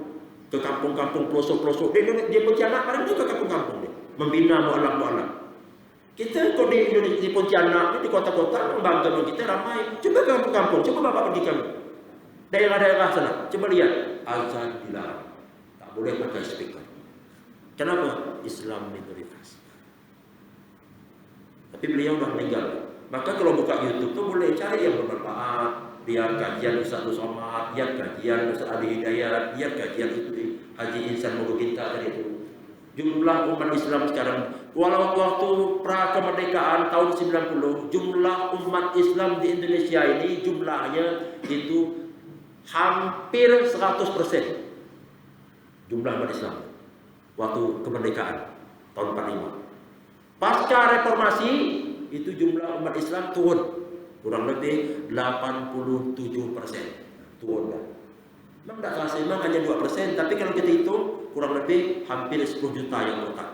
[SPEAKER 1] ke kampung-kampung pelosok-pelosok. Dia Pontianak, paling dia ke kampung-kampung dia, membina mualaf-mualaf. Kita kok di Indonesia, di Pontianak, di kota-kota, membanggakan kita ramai. Coba ke kampung-kampung, coba Bapak pergi kamu. Daerah-daerah sana, coba lihat. Azan dilarang. Tak boleh pakai speaker. Kenapa? Islam minoritas. Tapi beliau dah meninggal. Maka kalau buka YouTube tuh boleh cari yang bermanfaat. Lihat kajian Ustaz Somad, lihat kajian Ustaz Ali Hidayat, lihat kajian itu Haji Insan Mogoginta tadi itu. Jumlah umat Islam sekarang, walau waktu pra kemerdekaan tahun 90, jumlah umat Islam di Indonesia ini jumlahnya itu hampir 100%. Jumlah umat Islam waktu kemerdekaan tahun 45. Pasca reformasi itu jumlah umat Islam turun kurang lebih 87%. Turun dah. Memang tidak terasa, memang hanya 2%, tapi kalau kita hitung kurang lebih hampir 10 juta yang murtad.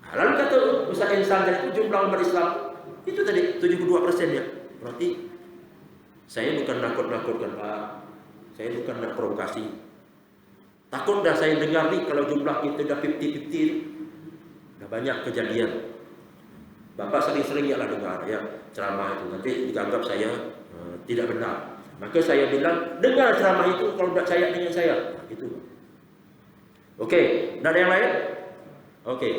[SPEAKER 1] Nah, lalu kata Ustaz Insan itu jumlah umat Islam itu tadi 72% ya. Berarti saya bukan nakut-nakutkan Pak, saya bukan nak provokasi. Takut dah saya dengar nih kalau jumlah kita dah 50-50, dah banyak kejadian. Bapak sering-sering ya lah dengar ya ceramah itu, nanti dianggap saya tidak benar. Maka saya bilang, dengar ceramah itu kalau tidak percaya dengan saya. Nah, gitu. Oke, tidak ada yang lain? Oke.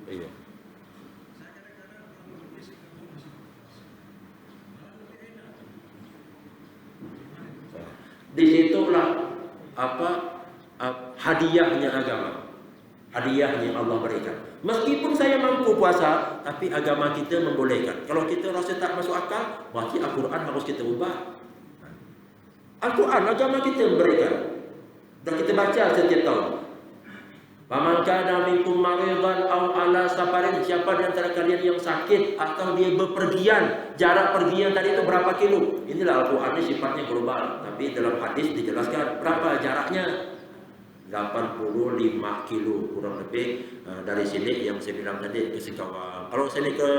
[SPEAKER 1] Iya. Disitulah hadiahnya agama, hadiahnya Allah berikan. Meskipun saya mampu puasa, tapi agama kita membolehkan. Kalau kita rasa tak masuk akal, berarti Al-Quran harus kita ubah. Al-Quran agama kita memberikan, dan kita baca setiap tahun. Faman kana minkum maridan aw ala safarin, siapa di antara kalian yang sakit atau dia bepergian, jarak pergian tadi itu berapa kilo? Inilah Al-Qur'an ini sifatnya global, tapi dalam hadis dijelaskan berapa jaraknya. 85 kilo kurang lebih dari sini yang saya bilang tadi ke Singkawang. Kalau sini ke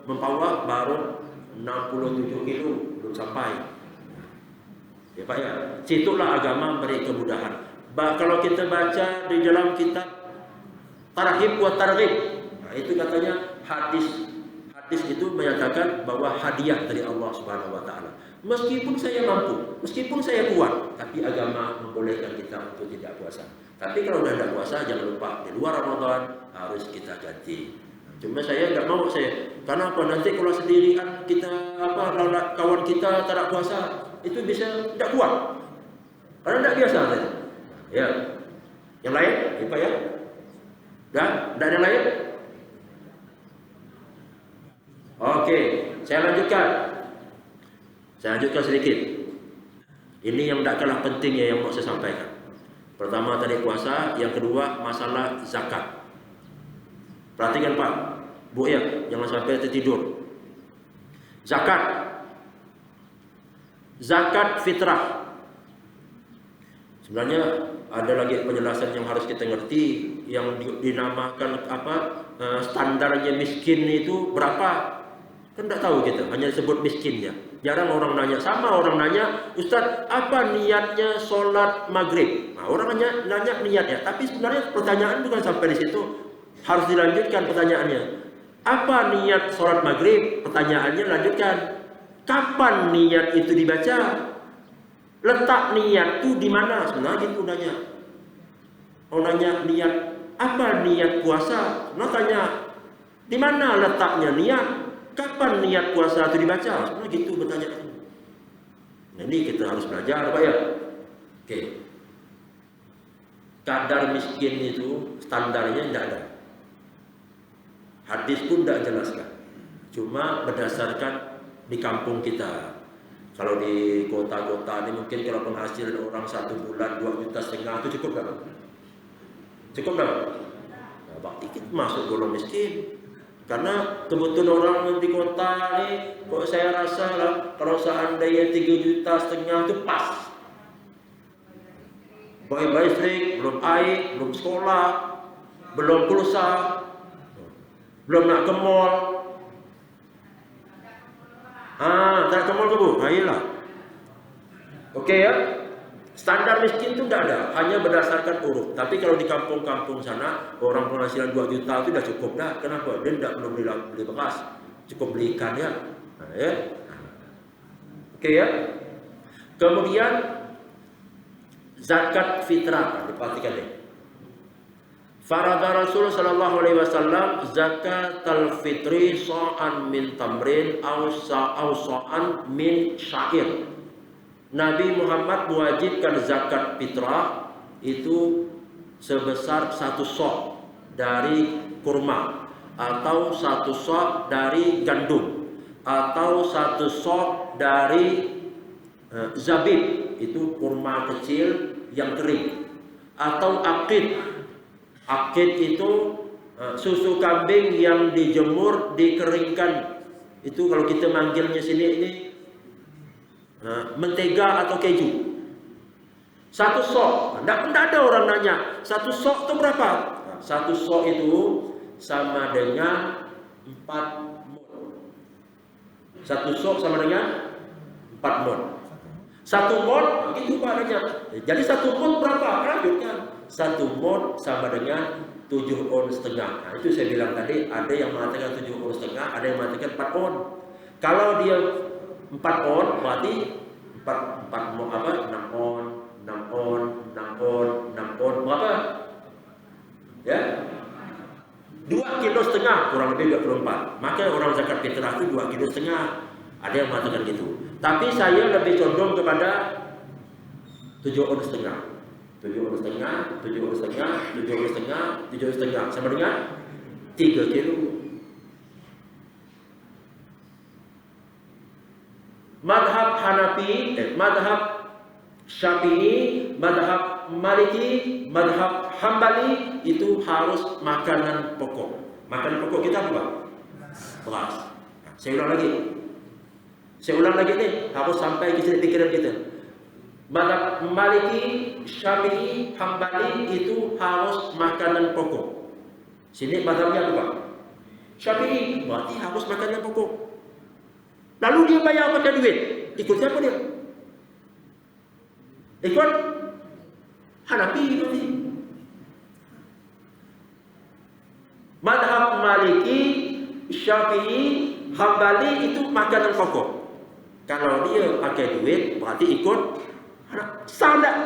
[SPEAKER 1] Mempawah baru 67 kilo belum sampai. Ya Pak ya, situlah agama beri kemudahan. Kalau kita baca di dalam kitab Tarhib wa Targhib, nah itu katanya hadis itu menyatakan bahwa hadiah dari Allah Subhanahu wa taala. Meskipun saya mampu, meskipun saya kuat, tapi agama membolehkan kita untuk tidak puasa. Tapi kalau sudah tidak puasa, jangan lupa di luar Ramadan harus kita ganti. Cuma saya nggak mau karena apa? Nanti kalau sendirian kita kalau kawan kita tidak puasa, itu bisa tidak kuat. Karena tidak biasa saya. Ya. Yang lain, ya Pak ya? Dah ada yang lain? Oke, saya lanjutkan. Saya lanjutkan sedikit. Ini yang tidak kalah pentingnya yang mau saya sampaikan. Pertama tadi puasa, yang kedua masalah zakat. Perhatikan Pak, Bu ya, jangan sampai tertidur. Zakat fitrah. Sebenarnya ada lagi penjelasan yang harus kita ngerti, yang dinamakan standarnya miskin itu berapa? Kan tidak tahu kita, hanya disebut miskinnya. Jarang orang nanya, sama orang nanya, Ustaz, apa niatnya sholat maghrib? Nah, orang nanya niatnya, tapi sebenarnya pertanyaan bukan sampai di situ, harus dilanjutkan pertanyaannya. Apa niat sholat maghrib? Pertanyaannya lanjutkan. Kapan niat itu dibaca? Letak niat itu di mana? Sebenarnya gitu nanya. Oh nanya niat, apa niat puasa? Nah tanya, di mana letaknya niat? Kapan niat puasa itu dibaca? Sebenarnya gitu bertanya. Nah, ini kita harus belajar Pak ya. Oke. Kadar miskin itu standarnya tidak ada. Hadis pun tidak jelaskan. Cuma berdasarkan di kampung kita. Kalau di kota-kota ini mungkin kalau penghasilan orang 1 bulan 2,5 juta itu cukup nggak? Cukup nggak? Nah, berarti kita masuk golongan miskin. Karena kebetulan orang di kota ini, kok saya rasa lah, kalau seandainya 3,5 juta itu pas. bayar listrik, belum air, belum sekolah, belum pulsa, belum nak ke mall. Tak ke mall ke Bu? Iyalah. Okey ya. Standar miskin itu tidak ada, hanya berdasarkan uruf. Tapi kalau di kampung-kampung sana, orang penghasilan 2 juta itu sudah cukup dah. Kenapa? Dia tidak perlu beli beras, cukup beli ikan ya. Okey ya. Kemudian zakat fitrah, diperhatikan ni. Farada Rasul sallallahu alaihi wasallam zakat al-fitri sa'an min tamrin aw sa'an min syair. Nabi Muhammad mewajibkan zakat fitrah itu sebesar 1 sok dari kurma, atau 1 sok dari gandum, atau 1 sok dari zabib, itu kurma kecil yang kering, atau akid. Akid itu susu kambing yang dijemur, dikeringkan. Itu kalau kita manggilnya sini ini mentega atau keju. 1 sok. Tidak ada orang nanya 1 sok itu berapa. 1 sok itu sama dengan 4 mon. 1 sok sama dengan 4 mon. 1 mon itu padanya. Jadi 1 mon berapa? Lanjutkan. 1 mon sama dengan 7 on setengah. Itu saya bilang tadi, ada yang mengatakan 7 on setengah, ada yang mengatakan 4 on. Kalau dia 4 on berarti 4 mon apa? 6 on, 6 on, 6 on, 6 on berapa? Ya. 2,5 kilo kurang lebih 24. Maka orang zakat fitrah itu 2,5 kilo. Ada yang mengatakan gitu. Tapi saya lebih condong kepada 7 on setengah. 7 on setengah, 7 on setengah, 7 on setengah, 7 on setengah sama dengan 3 kilo. Madhab Hanafi, madhab Syafi'i, madhab Maliki, madhab Hambali itu harus makanan pokok. Makanan pokok kita apa? Beras. Saya ulang lagi nih, harus sampai ke pikiran kita. Madhab Maliki, Syafi'i, Hambali itu harus makanan pokok. Sini madhabnya apa? Syafi'i, berarti harus makanan pokok. Lalu dia bayar pakai duit. Ikut siapa dia? Ikut Hanafi berarti. Madhab Maliki, Syafi'i, Hambali itu makanan pokok. Kalau dia pakai duit berarti ikut sah tak?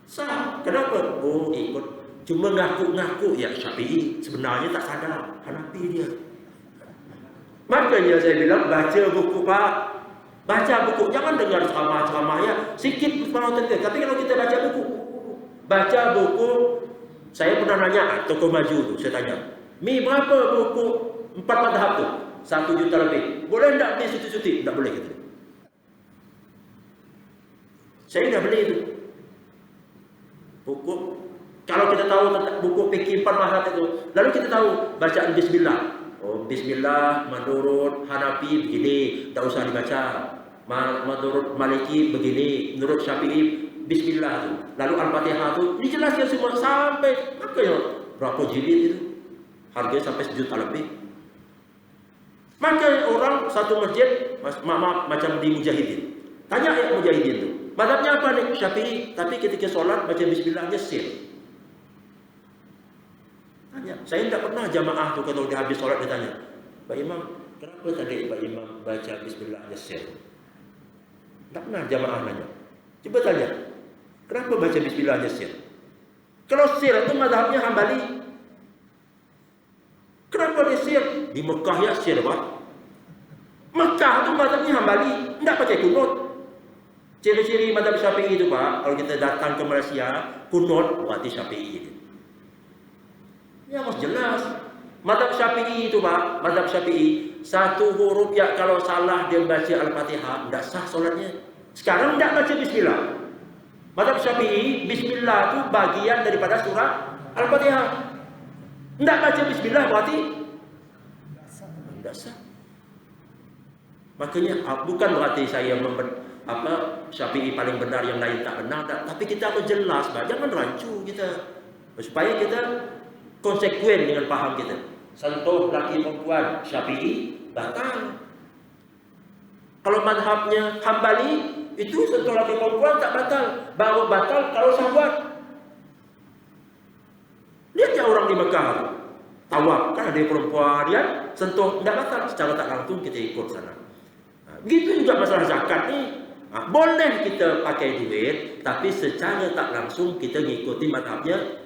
[SPEAKER 1] Sah. Kenapa? Oh, ikut. Cuma ngaku-ngaku ya Syafi'i, sebenarnya tak sadar Hanafi dia. Makanya saya bilang baca buku Pak. Baca buku, jangan dengar ceramah-ceramah ya. Sikit penonton. Tapi kalau kita baca buku, saya pernah nanya toko maju tu, saya tanya, "Mi berapa buku 4 madhab tu?" 1 juta lebih. Boleh tak beli suti-suti? Tak boleh kata. Saya dah beli itu. Buku. Kalau kita tahu tentang buku fikih 4 madhab itu, lalu kita tahu bacaan bismillah. Oh, bismillah menurut Hanafi begini, tak usah dibaca. Menurut Maliki begini, menurut Syafi'i bismillah itu. Lalu Al-Fatihah itu dijelaskan semua sampai makanya berapa jilid itu. Harganya sampai 1 juta lebih. Maka orang satu masjid macam di Mujahidin. Tanya ayat Mujahidin itu. Madhabnya apa nih? Syafi'i, tapi ketika sholat baca bismillahnya sir. Tanya, saya tidak pernah jamaah tu kalau dia habis solat dia tanya, Pak Imam, kenapa tadi Pak Imam baca bismillahnya sir? Tak pernah jamaah nanya. Coba tanya, kenapa baca bismillahnya sir? Kalau sir itu mazhabnya Hambali. Kenapa dia sir? Di Mekah ya sir, Pak. Mekah itu mazhabnya Hambali, tidak pakai kunut. Ciri-ciri mazhab Syafi'i itu, Pak, kalau kita datang ke Malaysia, kunut berarti Syafi'i itu. Ya harus jelas. Mazhab Syafi'i itu Pak, mazhab Syafi'i 1 huruf ya kalau salah dia baca Al-Fatihah, tidak sah solatnya. Sekarang tidak baca bismillah. Mazhab Syafi'i, bismillah itu bagian daripada surah Al-Fatihah. Tidak baca bismillah berarti tidak sah. Makanya bukan berarti saya Syafi'i paling benar, yang lain tak benar, tak. Tapi kita harus jelas, Pak. Jangan rancu kita. Supaya kita konsekuen dengan paham kita. Sentuh laki perempuan Syafi'i batal. Kalau madhabnya Hambali, itu sentuh laki perempuan tak batal. Baru batal kalau syahwat. Lihat ya orang di Mekah, tawaf kan ada perempuan yang sentuh tidak batal, secara tak langsung kita ikut sana. Begitu juga masalah zakat ni. Boleh kita pakai duit, tapi secara tak langsung kita ngikuti madhabnya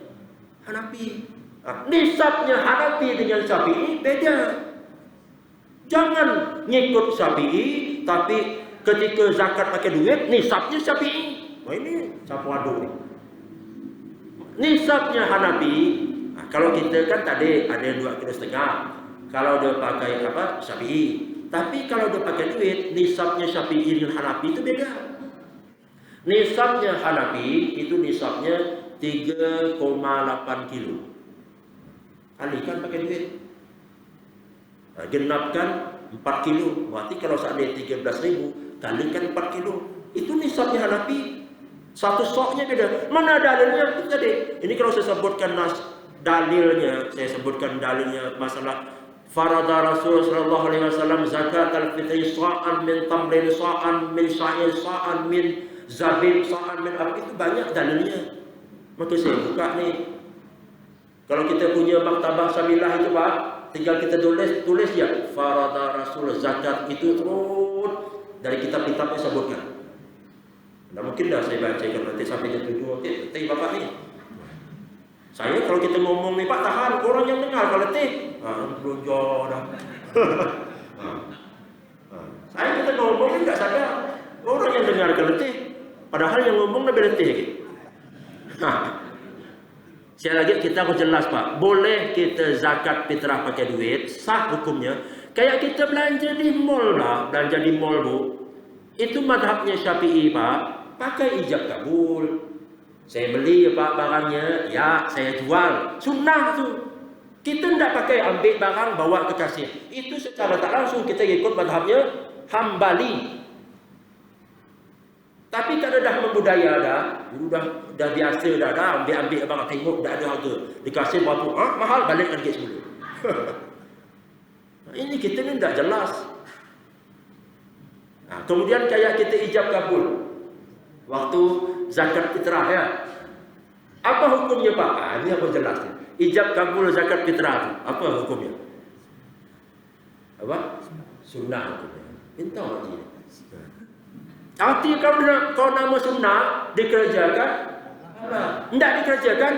[SPEAKER 1] Hanafi. Nisabnya Hanafi dengan Syafi'i beda. Jangan ngikut Syafi'i, tapi ketika zakat pakai duit, nisabnya Syafi'i. Wah ini campur aduk ni. Nisabnya Hanafi, kalau kita kan tadi ada 2,5 kilo. Kalau dia pakai apa? Syafi'i. Tapi kalau dia pakai duit, nisabnya Syafi'i dengan Hanafi itu beda. Nisabnya Hanafi itu nisabnya 3,8 kilo. Kalikan pakai duit. Genapkan 4 kilo. Berarti kalau seandainya 13.000, kalikan 4 kilo. Itu nisabnya Hanafi. Satu soknya beda. Mana dalilnya? Itu tadi. Ini kalau saya sebutkan dalilnya, saya sebutkan dalilnya masalah farada Rasul sallallahu alaihi wasallam zakat al-fitri sa'an min tamrin sa'an min sya'ir sa'an min zabib sa'an min apa, itu banyak dalilnya. Maka saya buka nih. Kalau kita punya maktabah Syamilah itu Pak, tinggal kita tulis ya farada Rasul zakat itu terus dari kitab-kitab yang sebutkan. Tidak mungkin dah saya bacakan nanti sampai jam 7. Okey, Bapak ni. Saya kalau kita ngomong ni Pak, tahan orang yang dengar kalau letih. Belonjor dah. Saya kita ngomong ni tak sadar. Orang yang dengar kalau letih. Padahal yang ngomong lebih letih lagi. Sekali lagi kita harus jelas Pak. Boleh kita zakat fitrah pakai duit, sah hukumnya. Kayak kita belanja di mall lah. Belanja di mall bu. Itu madhabnya Syafi'i Pak. Pakai ijab kabul. Saya beli ya Pak barangnya, ya saya jual. Sunnah tu. Kita tidak pakai ambil barang bawa ke kasir. Itu secara tak langsung kita ikut madhabnya Hambali. Tapi kalau dah membudaya dah, dah biasa dah ambil barang tengok dah ada harga. Di kasir berapa? Mahal, balik lagi semula. Ini kita ni tak jelas. Kemudian kayak kita ijab kabul. Waktu zakat fitrah ya. Apa hukumnya Pak? Ini apa jelas ni. Ijab kabul zakat fitrah tu. Apa hukumnya? Apa? Sunnah hukumnya. Minta lagi. Arti kalau nama sunnah dikerjakan, tidak dikerjakan,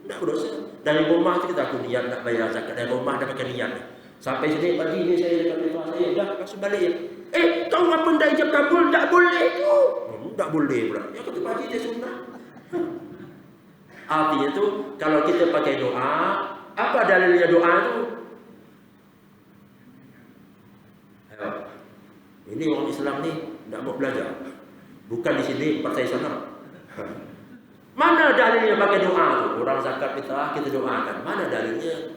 [SPEAKER 1] tidak berdosa. Dari rumah tu kita aku niat nak bayar zakat. Dari rumah dah pakai niat. Sampai sini pagi ni saya dekat fitrah saya dah langsung balik ya. Kau apa dah ijab kabul? Tak boleh tu. Tak boleh pula. Ya kata pagi dia sunnah. Artinya tu kalau kita pakai doa, apa dalilnya doa tu? Ini orang Islam ni tak mau belajar. Bukan di sini, tempat saya sana. Mana dalilnya pakai doa tu? Orang zakat fitrah kita doakan. Mana dalilnya?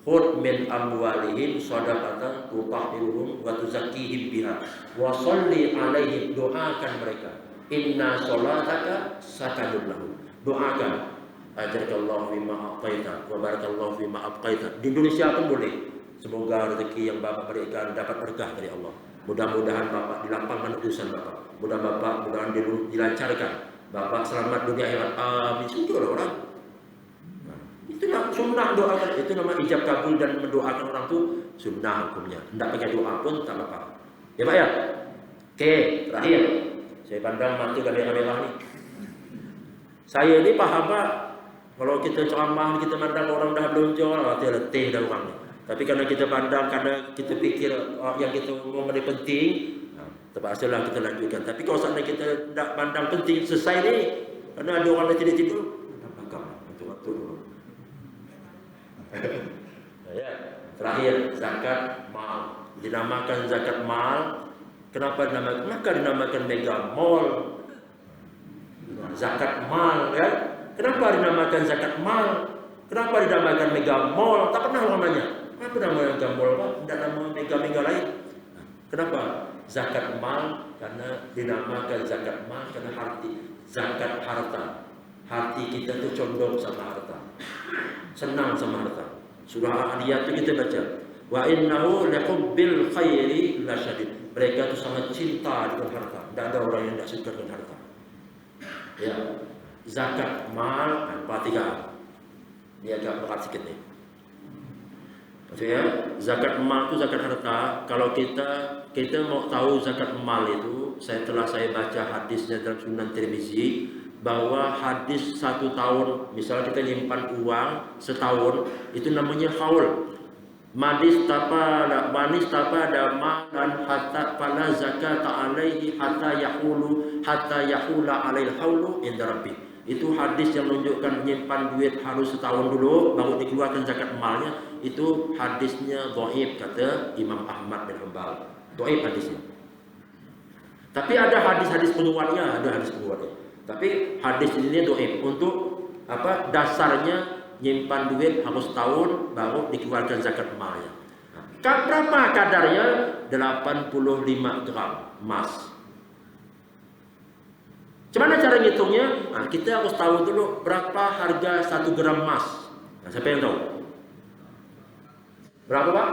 [SPEAKER 1] Khudh min amwalihim shadaqatan tutahhiruhum wa tuzakkihim biha wa shalli alaihim, doakan mereka. Inna sholataka sakanun lahum. Doakan. Ajarakallahu fima a'taita wa barakallahu fima abqaita. Di Indonesia pun boleh. Semoga rezeki yang Bapak berikan dapat berkah dari Allah. Mudah-mudahan Bapak dilapangkan urusan Bapak. Mudah-mudahan dilancarkan. Bapak selamat dunia akhirat. Amin. Sudahlah orang. Itulah sunnah doakan. Itu nama ijab kabul dan mendoakan orang tu sunnah hukumnya. Tidak pakai doa pun tak apa. Ya Pak ya? Oke, terakhir. Saya pandang mata kamera-kamera ni. Saya ni faham Pak. Kalau kita ceramah, kita pandang orang dah belonjol, arti letih dah orang ni. Tapi karena kita pandang, karena kita fikir yang kita ngomong ni penting, terpaksalah kita lanjutkan. Tapi kalau seandainya kita tak pandang penting, selesai ni, karena ada orang dah tidur-tidur, dah belakang, waktu-waktu dulu. Ya, terakhir, zakat mal. Dinamakan zakat mal. Kenapa dinamakan? Maka dinamakan mega mall. Zakat mal, kan? Kenapa dinamakan zakat mal? Kenapa dinamakan mega mall? Tak pernah namanya. Apa nama mega mall Pak? Tidak nama mega-mega lain. Kenapa? Zakat mal karena dinamakan zakat mal karena zakat harta. Hati kita tuh condong sama harta, senang sama harta. Surah Al-Adiyat itu kita baca, wa innahu lihubbil khairi lasyadid. Mereka itu sangat cinta dengan harta. Tidak ada orang yang tidak suka dengan harta. Ya, zakat mal, perhatikan. Ini agak berat sedikit nih. Maksudnya, zakat mal itu zakat harta. Kalau kita mau tahu zakat mal itu, setelah saya baca hadisnya dalam Sunan Tirmizi, bahwa hadis 1 tahun, misalnya kita nyimpan uang setahun, itu namanya haul. Manis tapa malan hatta fala zakata alaihi hatta yahula alail haulu inda rabbi. Itu hadis yang menunjukkan menyimpan duit harus setahun dulu baru dikeluarkan zakat malnya. Itu hadisnya dhaif kata Imam Ahmad bin Hanbal. Dhaif hadisnya. Tapi ada hadis-hadis penguatnya, Tapi hadis ini dhaif. Untuk apa? Dasarnya nyimpan duit harus tahun baru dikeluarkan zakat malnya. Berapa kadarnya? 85 gram emas. Gimana cara ngitungnya? Nah, kita harus tahu dulu berapa harga 1 gram emas. Nah, siapa yang tahu? Berapa, Pak?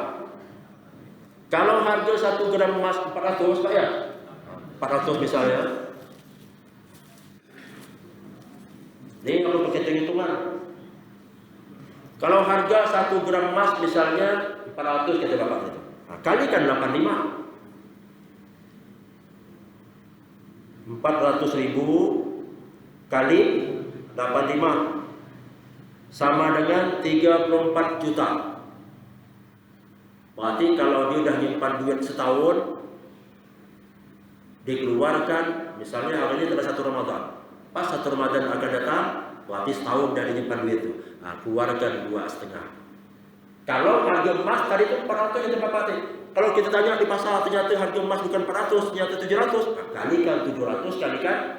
[SPEAKER 1] Kalau harga 1 gram emas 400, Pak ya? 400 misalnya. Ini kalau pakai hitungan. Kalau harga 1 gram emas misalnya 400 kata Bapak itu. Nah, kalikan 85. 400.000 kali 85 sama dengan 34 juta. Berarti kalau dia udah nyimpan duit setahun, dikeluarkan, misalnya hari ini adalah 1 Ramadan. Pas 1 Ramadan akan datang, berarti setahun dari nyimpan duit itu. Nah, keluarkan 2,5. Kalau harga emas tadi itu 400 itu Bapak. Kalau kita tanya di pasar ternyata harga emas bukan 400, ternyata 700. Nah, kalikan 700 kalikan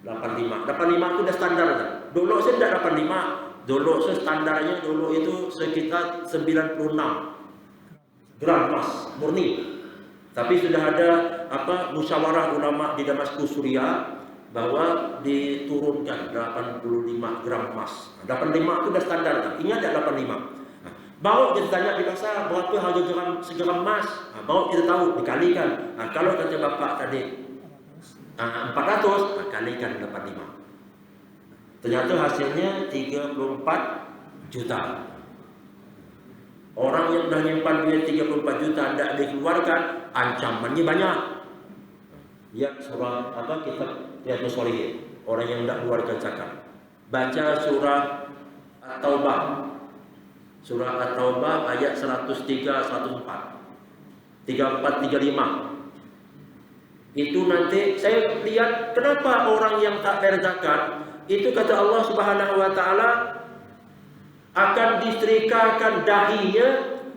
[SPEAKER 1] 85. 85 itu udah standar kan? Dulu saya tidak 85. Dulu saya standarnya dulu itu sekitar 96 gram emas murni. Tapi sudah ada musyawarah ulama di Damaskus Suriah bahwa diturunkan 85 gram emas. 85 itu udah standar kan? Ingat tak 85? Baru kita tanya di pasar berapa harga segram emas. Baru kita tahu dikalikan. Kalau kata Bapak tadi 400, kalikan 85. Ternyata hasilnya 34 juta. Orang yang dah nyimpan duit 34 juta tidak dikeluarkan, ancamannya banyak. Lihat surah kitab Riyadhus Shalihin. Orang yang tidak keluarkan zakat. Baca surah At-Taubah. Surah At-Taubah ayat 103, 104. 34, 35. Itu nanti saya lihat kenapa orang yang tak bayar zakat itu kata Allah Subhanahu wa taala akan disetrikakan dahinya,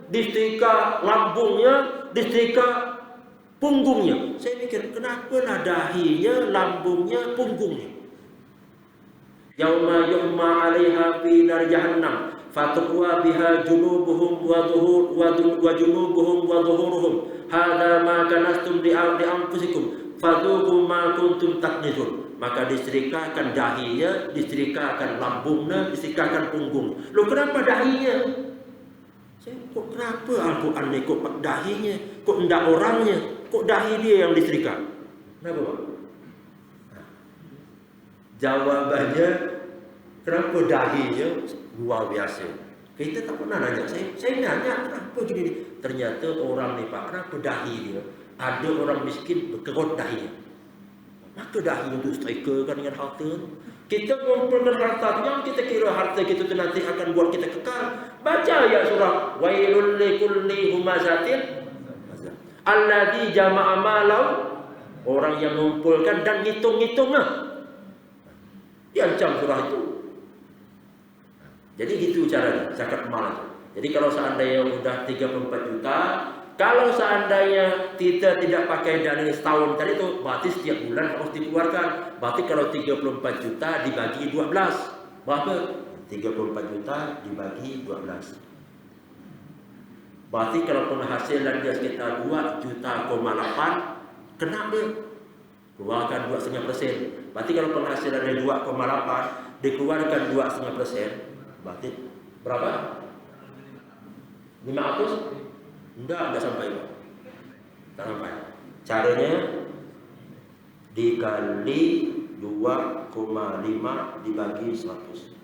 [SPEAKER 1] disetrika lambungnya, disetrika punggungnya. Saya mikir kenapa lah dahinya, lambungnya, punggungnya. Yauma yu'ma 'alaiha fi nar jahannam fatuqwa biha junubuhum wa junubuhum wa dhuhuruhum hadza ma kanastum li anfusikum fadhuqu ma kuntum taknizun. Maka disetrikakan dahinya, disetrikakan lambungnya, disetrikakan punggung. Loh kenapa dahinya? Saya kok kenapa Al-Quran ni kok dahinya, kok enggak orangnya, kok dahi dia yang disetrika? Kenapa, Pak? Jawabannya kenapa dahinya luar biasa. Kita tak pernah nanya. Saya nanya kenapa gini. Ternyata orang ni Pak, kenapa dahi dia? Ada orang miskin berkerut dahinya. Maka dahi untuk setrikakan dengan harta. Kita mengumpulkan harta yang kita kira harta kita itu nanti akan buat kita kekal. Baca ya surah wailul likulli humazatin alladzi jama'a malau. Orang yang mengumpulkan dan ngitung-ngitungnya. Diancam surah itu. Jadi gitu caranya zakat mal. Jadi kalau seandainya sudah 34 juta, kalau seandainya kita tidak pakai dana setahun tadi itu, berarti setiap bulan harus dikeluarkan. Berarti kalau 34 juta dibagi 12, berapa? 34 juta dibagi 12. Berarti kalau penghasilan dia sekitar 2,8 juta, kena dia keluarkan 2,5%. Berarti kalau penghasilan dia 2,8 dikeluarkan 2,5%, berarti berapa? 500? Enggak sampai Pak. Enggak sampai. Caranya dikali 2,5 dibagi 100.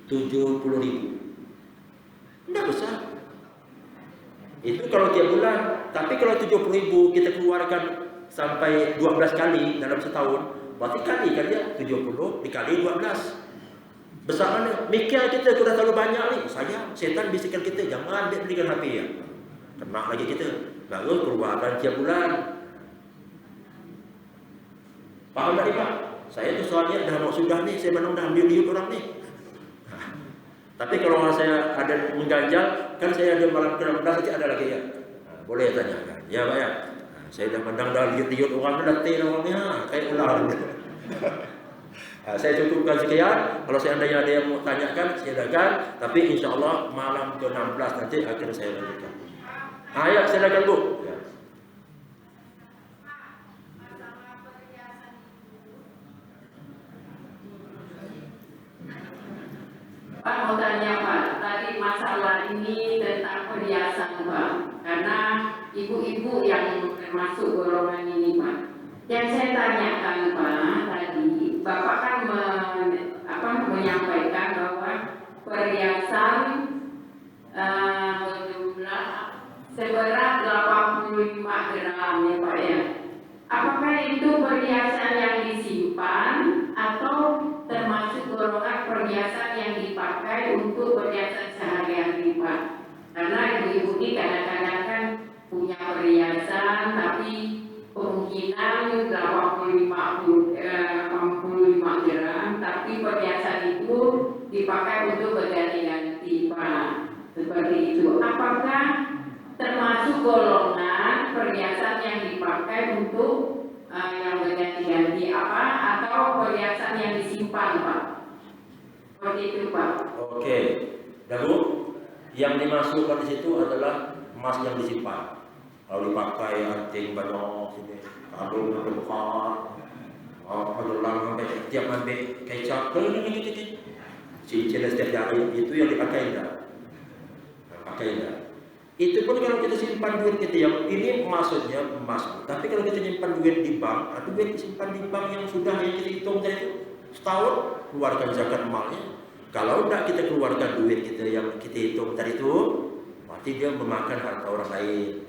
[SPEAKER 1] 70.000. Enggak besar. Itu kalau tiap bulan. Tapi kalau 70.000 kita keluarkan sampai 12 kali dalam setahun, berarti kali ya 70 dikali 12. Besar mana? Mikir kita sudah terlalu banyak nih. Sayang, setan bisikan kita jangan dia belikan HP ya. Kena lagi kita. Baru keluarkan tiap bulan. Paham tak Pak? Saya tu soalnya dah mau sudah nih, saya memang dah ambil liut orang nih. Tapi kalau saya ada mengganjal, kan saya ada malam ke-16 nanti ada lagi ya. Boleh tanyakan. Ya Pak ya. Saya dah pandang dah liut-liut orang dah tel orangnya kayak ular. Saya cukupkan sekian. Kalau seandainya ada yang mau tanyakan, silakan. Tapi insya Allah malam ke-16 nanti akan saya lanjutkan. Ya, silakan Bu. Ya.
[SPEAKER 2] Pak mau tanya Pak, tadi masalah ini tentang perhiasan Pak, karena ibu-ibu yang termasuk golongan ini Pak. Yang saya tanyakan Pak tadi, Bapak kan menyampaikan bahwa perhiasan berjumlah seberat 85 gram ya Pak ya. Apakah itu perhiasan yang disimpan atau termasuk golongan perhiasan yang dipakai untuk perhiasan sehari-hari Pak? Karena ibu-ibu ini kadang-kadang kan punya perhiasan tapi kemungkinan 85 gram, tapi perhiasan itu dipakai untuk berganti-ganti Pak. Seperti itu. Apakah termasuk golongan perhiasan yang dipakai untuk yang berganti-ganti atau perhiasan yang disimpan Pak? Seperti itu Pak.
[SPEAKER 1] Oke. Dan Bu, yang dimasukkan di situ adalah emas yang disimpan. Kalau dipakai anting banyak sini, kalung besar, gelang sampai tiap ambil kecap, cincin setiap hari itu yang dipakai enggak? Pakai enggak? Itu pun kalau kita simpan duit kita yang ini maksudnya emas. Tapi kalau kita simpan duit di bank, atau duit disimpan di bank yang sudah yang kita hitung tadi itu setahun, keluarkan zakat malnya. Kalau enggak kita keluarkan duit kita yang kita hitung tadi itu, berarti dia memakan harta orang lain.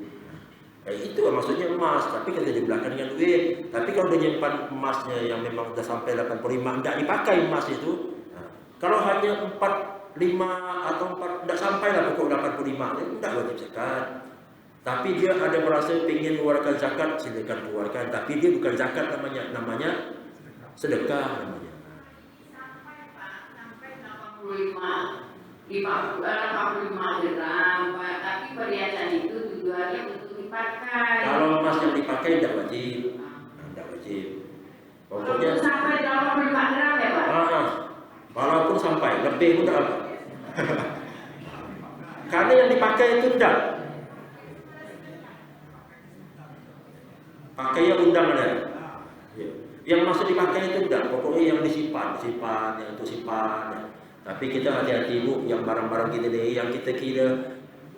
[SPEAKER 1] Itu maksudnya emas, tapi kita dibelakang dengan duit. Tapi kalau dia nyimpan emasnya yang memang sudah sampai 85, enggak dipakai emas itu. Kalau hanya 45 atau 4, enggak sampai lah pokok 85, enggak wajib zakat. Tapi dia ada merasa ingin keluarkan zakat, silakan keluarkan. Tapi dia bukan zakat namanya sedekah namanya.
[SPEAKER 2] Sampai 85 gram, tapi perhiasan itu tujuannya untuk dipakai.
[SPEAKER 1] Kalau emas yang dipakai tidak wajib, tidak wajib. Pokoknya
[SPEAKER 2] sampai 85 gram ya Pak.
[SPEAKER 1] Walaupun sampai lebih pun tidak apa. Karena yang dipakai itu tidak. Pakai yang undangan ya. Yang masih dipakai itu tidak. Pokoknya yang disimpan, yang untuk simpan. Ya. Tapi kita hati-hati Bu, yang barang-barang kita ini, yang kita kira.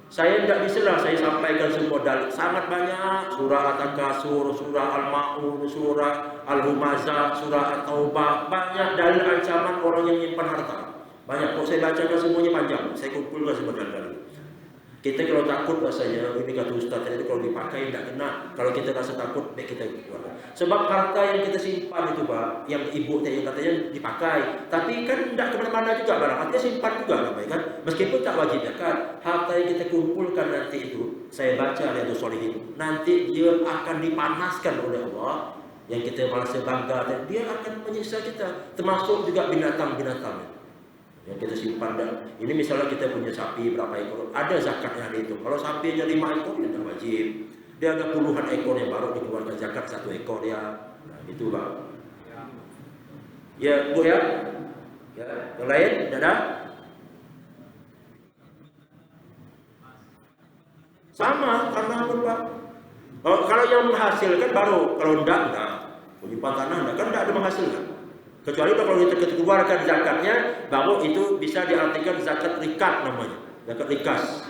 [SPEAKER 1] Saya tidak bisa lah saya sampaikan semua dalil, sangat banyak surah At-Takasur, surah Al-Ma'un, surah Al-Humazah, surah At-Taubah, banyak dalil ancaman orang yang menyimpan harta. Banyak, kok saya bacakan semuanya panjang, saya kumpulkan sebenarnya. Kita kalau takut rasanya, ini kata Ustaz tadi kalau dipakai tidak kena. Kalau kita rasa takut, baik kita keluarkan. Sebab harta yang kita simpan itu Pak, yang ibu tadi katanya dipakai, tapi kan tidak kemana-mana juga barang, artinya simpan juga namanya kan. Meskipun tak wajib zakat, harta yang kita kumpulkan nanti itu, saya baca Riyadhus Shalihin, nanti dia akan dipanaskan oleh Allah. Yang kita merasa bangga, dan dia akan menyiksa kita, termasuk juga binatang-binatang yang kita simpan. Dan ini misalnya kita punya sapi berapa ekor, ada zakatnya itu. Kalau sapinya 5 ekor tidak wajib, dia ada puluhan ekor yang baru dikeluarkan zakat 1 ekor ya. Nah, itu Pak. Ya Bu ya. Ya, yang lain ada? Sama karena Pak. Kalau yang menghasilkan baru, kalau enggak. Penyimpan tanah enggak, kan enggak ada menghasilkan. Kecuali kalau kita keluarkan zakatnya, baru itu bisa diartikan zakat rikat namanya, zakat rikas.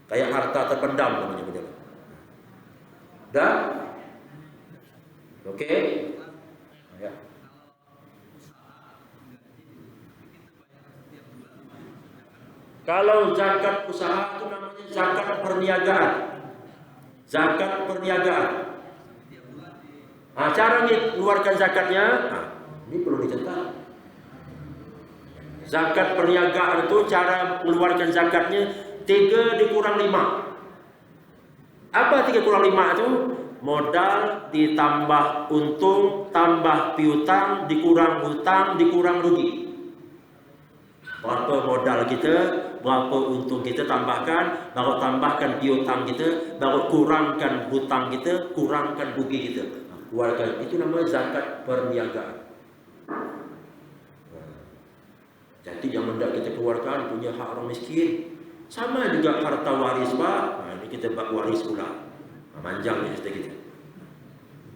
[SPEAKER 1] Kayak harta terpendam namanya benar. Dah? Oke? Ya. Kalau zakat usaha itu namanya zakat perniagaan. Zakat perniagaan. Nah, cara mengeluarkan zakatnya, ini perlu dicatat. Zakat perniagaan itu cara mengeluarkan zakatnya 3 dikurang 5. Apa 3 kurang 5 itu? Modal ditambah untung, tambah piutang, dikurang hutang, dikurang rugi. Berapa modal kita, berapa untung kita tambahkan, baru tambahkan piutang kita, baru kurangkan hutang kita, kurangkan rugi kita. Keluarkan. Itu namanya zakat perniagaan. Jadi yang hendak kita keluarkan punya hak orang miskin. Sama juga harta waris, Pak. Ini kita bak waris pula. Manjangnya cerita kita.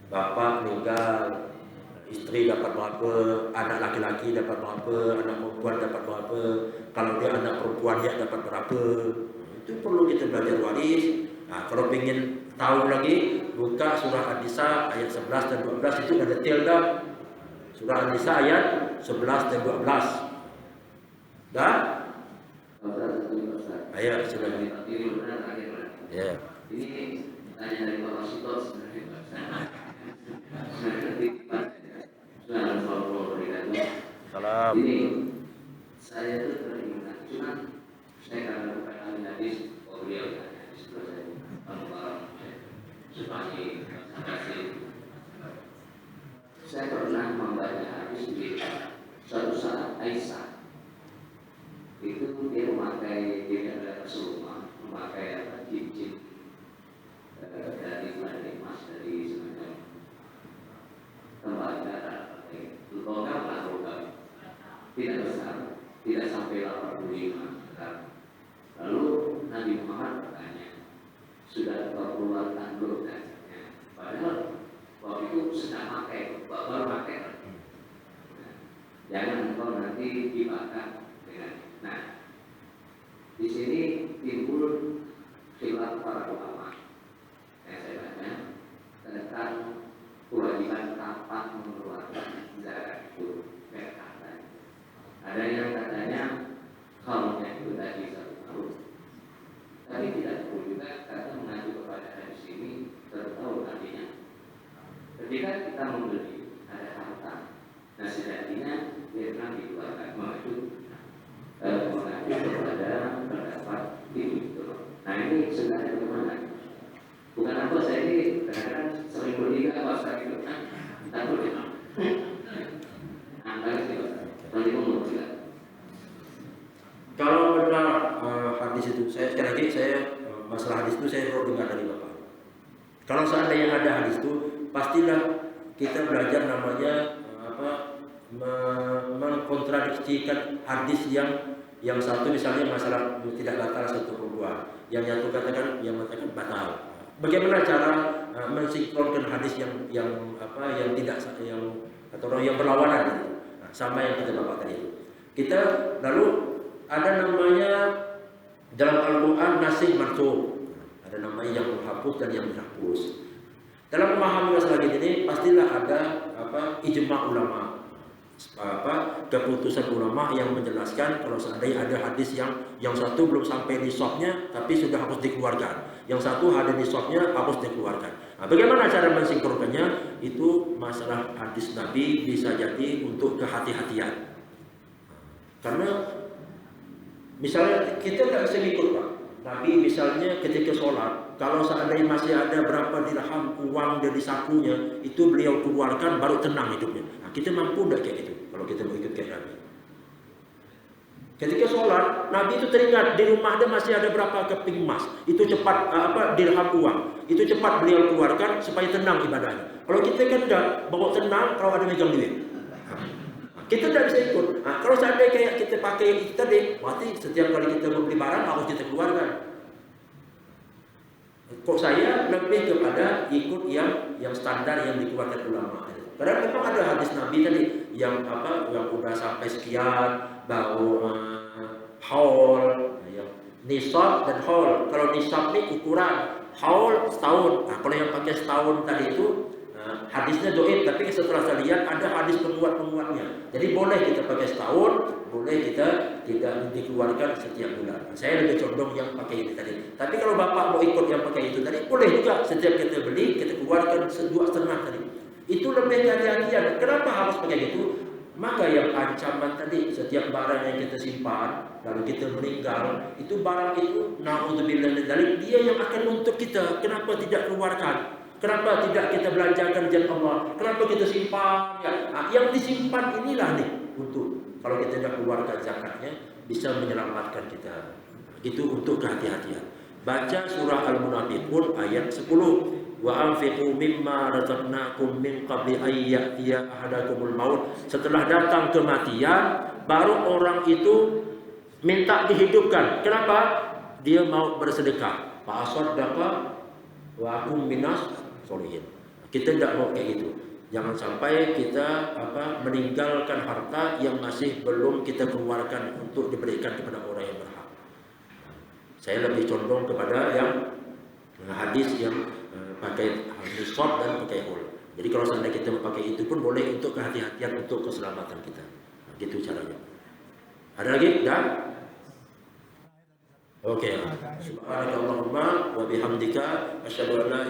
[SPEAKER 1] Bapak meninggal, istri dapat berapa, anak laki-laki dapat berapa, anak perempuan dapat berapa. Kalau dia anak perempuan dia dapat berapa. Itu perlu kita belajar waris. Nah, kalau ingin tahu lagi, buka surah An-Nisa ayat 11 dan 12 itu ada detail dah. Surah An-Nisa ayat 11 dan 12. Dah? Ayat sudah. Ya.
[SPEAKER 3] Ini tanya dari Bapak Sito sebenarnya.
[SPEAKER 1] Salam.
[SPEAKER 3] Ini saya itu teringat, cuma saya karena bukan ahli hadis, beliau hadis terus saya sebagai saksi. Saya pernah membaca hadis di suatu saat Aisyah itu dia memakai adalah Rasulullah memakai cincin dari emas dari semacam tembaga logam lah logam tidak besar, tidak sampai 85 gram. Lalu Nabi Muhammad bertanya, sudah berpuluhan tanggung kancingnya, padahal waktu itu sedang pakai, baru pakai. Jangan engkau nanti dibakar dengan. Nah, di sini timbul khilaf para ulama yang saya baca tentang kewajiban kapan mengeluarkan zakat itu. Ada yang katanya kaumnya itu tadi 1 tahun, tapi tidak perlu juga karena mengacu kepada hadis ini tertahu artinya. Ketika kita membeli ada harta, nah sejatinya dia pernah dikeluarkan mengacu kepada pendapat itu. Nah ini sebenarnya bagaimana? Bukan apa saya ini kadang-kadang sering berliga bahasa itu kan, takut ya. Angka itu, nanti mau juga.
[SPEAKER 1] Kalau benar hadis itu, saya sekali lagi masalah hadis itu saya baru dengar dari Bapak. Kalau seandainya ada hadis itu, pastilah kita belajar namanya mengkontradiksikan hadis yang satu misalnya masalah tidak batal satu perempuan, yang satu katakan yang mengatakan batal. Bagaimana cara mensinkronkan hadis yang tidak atau yang berlawanan gitu. Nah, sama yang kita bapak tadi itu. Kita lalu ada namanya dalam Al-Quran nasih mansukh. Ada namanya yang menghapus dan yang dihapus. Dalam memahami masalah ini pastilah ada ijma ulama. Keputusan ulama yang menjelaskan kalau seandainya ada hadis yang satu belum sampai nisabnya tapi sudah harus dikeluarkan, yang satu ada nisabnya harus dikeluarkan. Nah, bagaimana cara mensinkronkannya? Itu masalah hadis Nabi bisa jadi untuk kehati-hatian. Karena misalnya kita tidak bisa ikut Pak. Nabi misalnya ketika sholat, kalau seandainya masih ada berapa dirham uang dari sakunya, itu beliau keluarkan baru tenang hidupnya. Nah, kita mampu tidak kayak gitu kalau kita mau ikut kayak Nabi. Ketika sholat, Nabi itu teringat di rumah dia masih ada berapa keping emas, itu cepat dirham uang, itu cepat beliau keluarkan supaya tenang ibadahnya. Kalau kita kan tidak bawa tenang kalau ada megang duit. Kita tidak bisa ikut. Nah, kalau seandainya kayak kita pakai itu tadi, berarti setiap kali kita membeli barang harus kita keluarkan. Kok saya lebih kepada ikut yang standar yang dikeluarkan ulama. Karena memang ada hadis Nabi tadi yang yang udah sampai sekian baru haul, yang nisab dan haul. Kalau nisab ini ukuran, haul setahun. Nah, kalau yang pakai setahun tadi itu hadisnya doib, tapi setelah saya lihat ada hadis penguat-penguatnya. Jadi boleh kita pakai setahun, boleh kita tidak dikeluarkan setiap bulan. Saya lebih condong yang pakai ini tadi. Tapi kalau bapak mau ikut yang pakai itu tadi, boleh juga. Setiap kita beli, kita keluarkan 2,5 tadi. Itu lebih hati-hatian. Kenapa harus pakai itu? Maka yang ancaman tadi, setiap barang yang kita simpan, lalu kita meninggal, itu barang itu, na'udzubillah min dzalik, dia yang akan untuk kita. Kenapa tidak keluarkan? Kenapa tidak kita belanjakan jalan Allah? Kenapa kita simpan? Ya, nah, yang disimpan inilah nih untuk kalau kita tidak keluarkan zakatnya bisa menyelamatkan kita. Itu untuk kehati-hatian. Baca surah Al-Munafiqun ayat 10. Wa anfiqu mimma razaqnakum min qabli ay ya'tiya ahadakumul maut. Setelah datang kematian, baru orang itu minta dihidupkan. Kenapa? Dia mau bersedekah. Fa asaddaqa wa akum minas solihin. Kita tidak mau kayak gitu. Jangan sampai kita meninggalkan harta yang masih belum kita keluarkan untuk diberikan kepada orang yang berhak. Saya lebih condong kepada yang hadis yang pakai nisab dan pakai hul. Jadi kalau seandainya kita memakai itu pun boleh untuk kehati-hatian untuk keselamatan kita. Nah, gitu caranya. Ada lagi? Dan oke. Subhanakallahumma wa bihamdika asyhadu an la